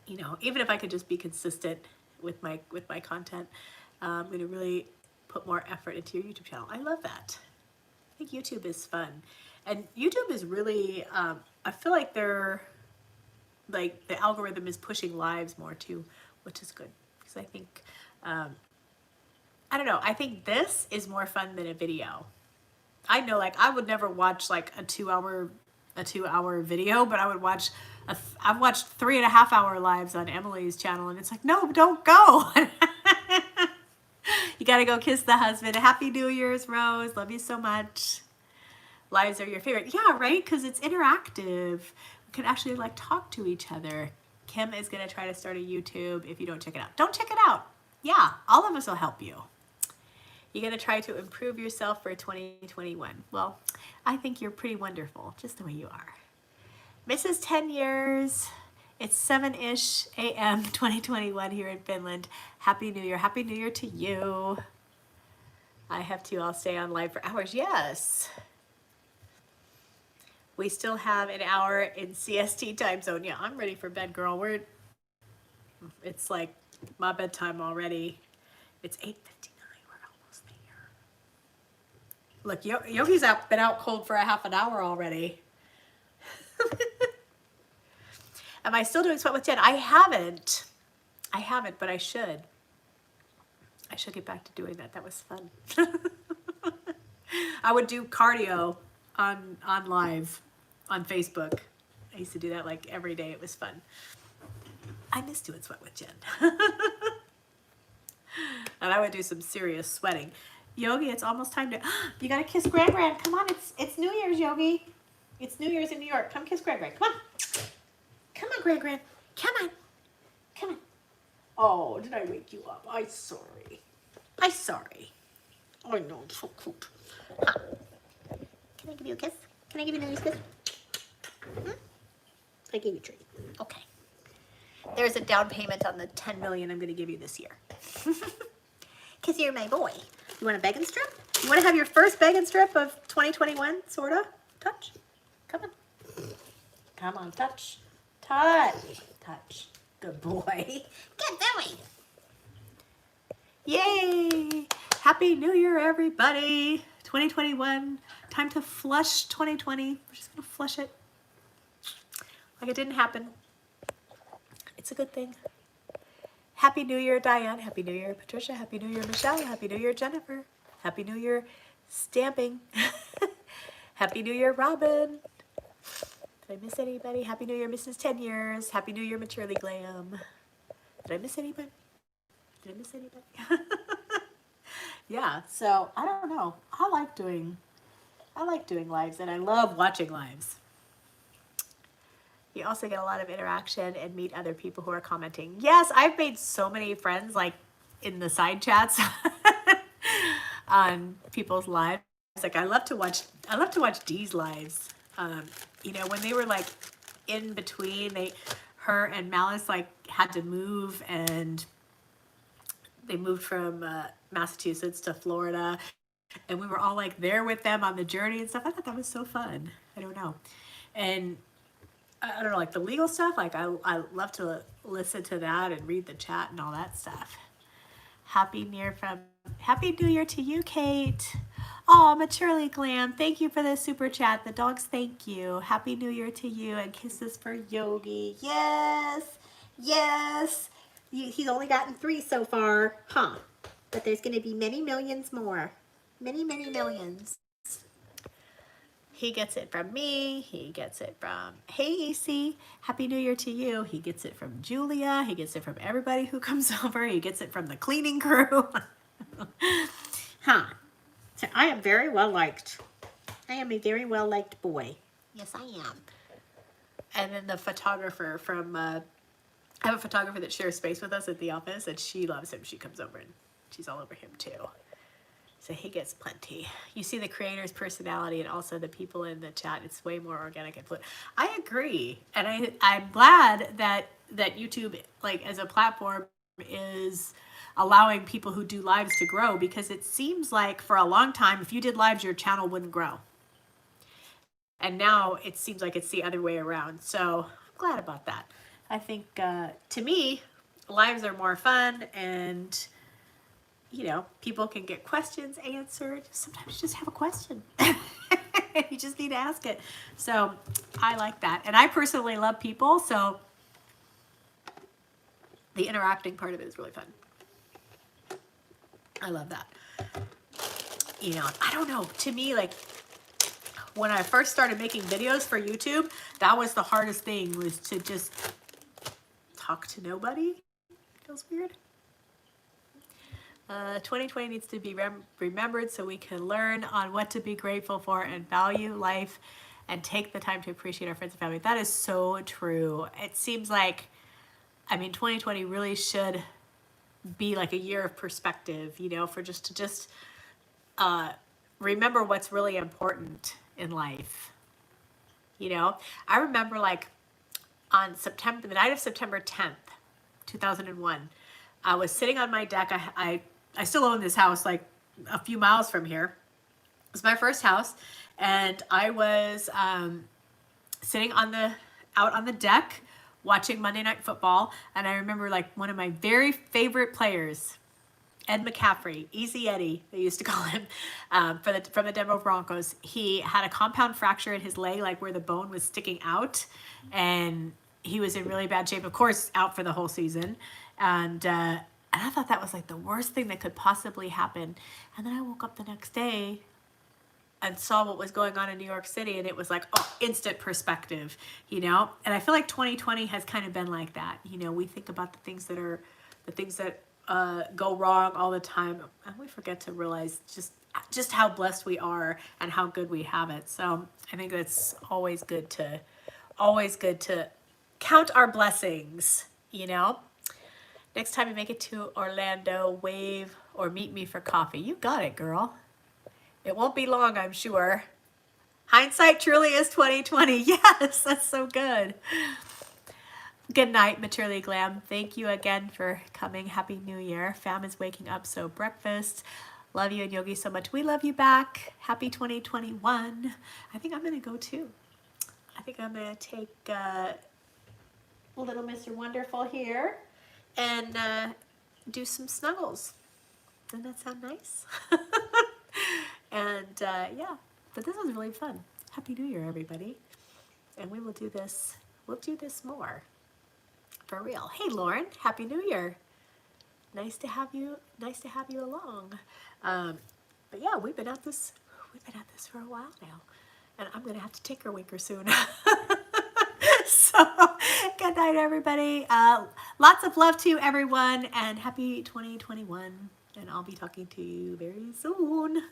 you know, even if I could just be consistent with my content, I'm going to really put more effort into your YouTube channel. I love that. I think YouTube is fun. And YouTube is really, I feel like the algorithm is pushing lives more too, which is good. Because I think, I don't know, I think this is more fun than a video. I know, like, I would never watch like a two hour video, but I've watched 3.5 hour lives on Emily's channel, and it's like, no, don't go. You gotta go kiss the husband. Happy New Year's, Rose. Love you so much. Lives are your favorite. Yeah, right? Because it's interactive. We can actually like talk to each other. Kim is gonna try to start a YouTube. If you don't check it out, don't check it out. Yeah, all of us will help you. You're gonna try to improve yourself for 2021. Well, I think you're pretty wonderful, just the way you are. Mrs. 10 years. It's 7-ish a.m. 2021 here in Finland. Happy New Year. Happy New Year to you. I have to. I'll stay on live for hours. Yes. We still have an hour in CST time zone. Yeah, I'm ready for bed, girl. It's like my bedtime already. It's 8:59. We're almost there. Look, Yogi's been out cold for a half an hour already. Am I still doing Sweat with Jen? I haven't, but I should. I should get back to doing that. That was fun. I would do cardio on live on Facebook. I used to do that like every day. It was fun. I miss doing Sweat with Jen. And I would do some serious sweating. Yogi, it's almost time to, you gotta kiss Gran Gran. Come on, it's New Year's, Yogi. It's New Year's in New York. Come kiss Gran Gran. Come on. Come on, Gran Gran. Come on. Come on. Oh, did I wake you up? I'm sorry. I'm sorry. I know, it's so cute. Huh. Can I give you a kiss? Can I give you a New Year's kiss? Hmm? I gave you a treat. Okay. There's a down payment on the 10 million I'm going to give you this year. Because you're my boy. You want a bag and strip? You want to have your first bag and strip of 2021, sort of? Touch. Come on. Come on, touch. Touch. Touch. Good boy. Good boy. Yay. Happy New Year, everybody. 2021. Time to flush 2020. We're just going to flush it. Like it didn't happen. It's a good thing. Happy New Year, Diane. Happy New Year, Patricia. Happy New Year, Michelle. Happy New Year, Jennifer. Happy New Year, Stamping. Happy New Year, Robin. Did I miss anybody? Happy New Year, Mrs. 10 Years. Happy New Year, Maturely Glam. Did I miss anybody? Did I miss anybody? Yeah, so I don't know. I like doing lives, and I love watching lives. You also get a lot of interaction and meet other people who are commenting. Yes, I've made so many friends like in the side chats on people's lives. Like I love to watch Dee's lives. You know, when they were like in between, her and Malice like had to move, and they moved from Massachusetts to Florida, and we were all like there with them on the journey and stuff. I thought that was so fun. I don't know. And I don't know, like the legal stuff, like I love to listen to that and read the chat and all that stuff. Happy New Year to you, Kate. Oh, Maturely Glam, thank you for the super chat. The dogs, thank you. Happy New Year to you, and kisses for Yogi. Yes, yes. He's only gotten 3 so far, huh? But there's going to be many millions more. Many, many millions. He gets it from me. He gets it from, hey, AC, Happy New Year to you. He gets it from Julia. He gets it from everybody who comes over. He gets it from the cleaning crew. Huh. So I am very well liked. I am a very well liked boy. Yes, I am. And then the photographer from, I have a photographer that shares space with us at the office, and she loves him. She comes over and she's all over him too. So he gets plenty. You see the creator's personality and also the people in the chat. It's way more organic and fluid. I agree. And I'm glad that YouTube, like as a platform, is allowing people who do lives to grow, because it seems like for a long time, if you did lives, your channel wouldn't grow. And now it seems like it's the other way around. So I'm glad about that. I think, to me, lives are more fun, and you know, people can get questions answered. Sometimes you just have a question. You just need to ask it. So I like that. And I personally love people, so the interacting part of it is really fun. I love that. You know, I don't know. To me, like, when I first started making videos for YouTube, that was the hardest thing, was to just talk to nobody. It feels weird. 2020 needs to be remembered so we can learn on what to be grateful for and value life and take the time to appreciate our friends and family. That is so true. It seems like, I mean, 2020 really should be like a year of perspective, you know, for just to remember what's really important in life. You know, I remember like on the night of September 10th, 2001, I was sitting on my deck. I still own this house like a few miles from here. It was my first house, and I was sitting out on the deck watching Monday Night Football, and I remember like one of my very favorite players, Ed McCaffrey, Easy Eddie, they used to call him, from the Denver Broncos. He had a compound fracture in his leg, like where the bone was sticking out, and he was in really bad shape. Of course, out for the whole season, and I thought that was like the worst thing that could possibly happen. And then I woke up the next day and saw what was going on in New York City, and it was like, oh, instant perspective, you know? And I feel like 2020 has kind of been like that. You know, we think about the things that go wrong all the time, and we forget to realize just how blessed we are and how good we have it. So I think it's always good to count our blessings, you know? Next time you make it to Orlando, wave or meet me for coffee. You got it, girl. It won't be long, I'm sure. Hindsight truly is 2020. Yes, that's so good. Good night, Maturely Glam. Thank you again for coming. Happy New Year. Fam is waking up, so breakfast. Love you and Yogi so much. We love you back. Happy 2021. I think I'm going to go too. I think I'm going to take little Mr. Wonderful here and do some snuggles. Doesn't that sound nice? And yeah, but this was really fun. Happy New Year, everybody. And we will do this. We'll do this more. For real. Hey, Lauren. Happy New Year. Nice to have you. Nice to have you along. But yeah, we've been at this for a while now, and I'm gonna have to take her winker soon. So, good night, everybody. Lots of love to everyone, and happy 2021. And I'll be talking to you very soon.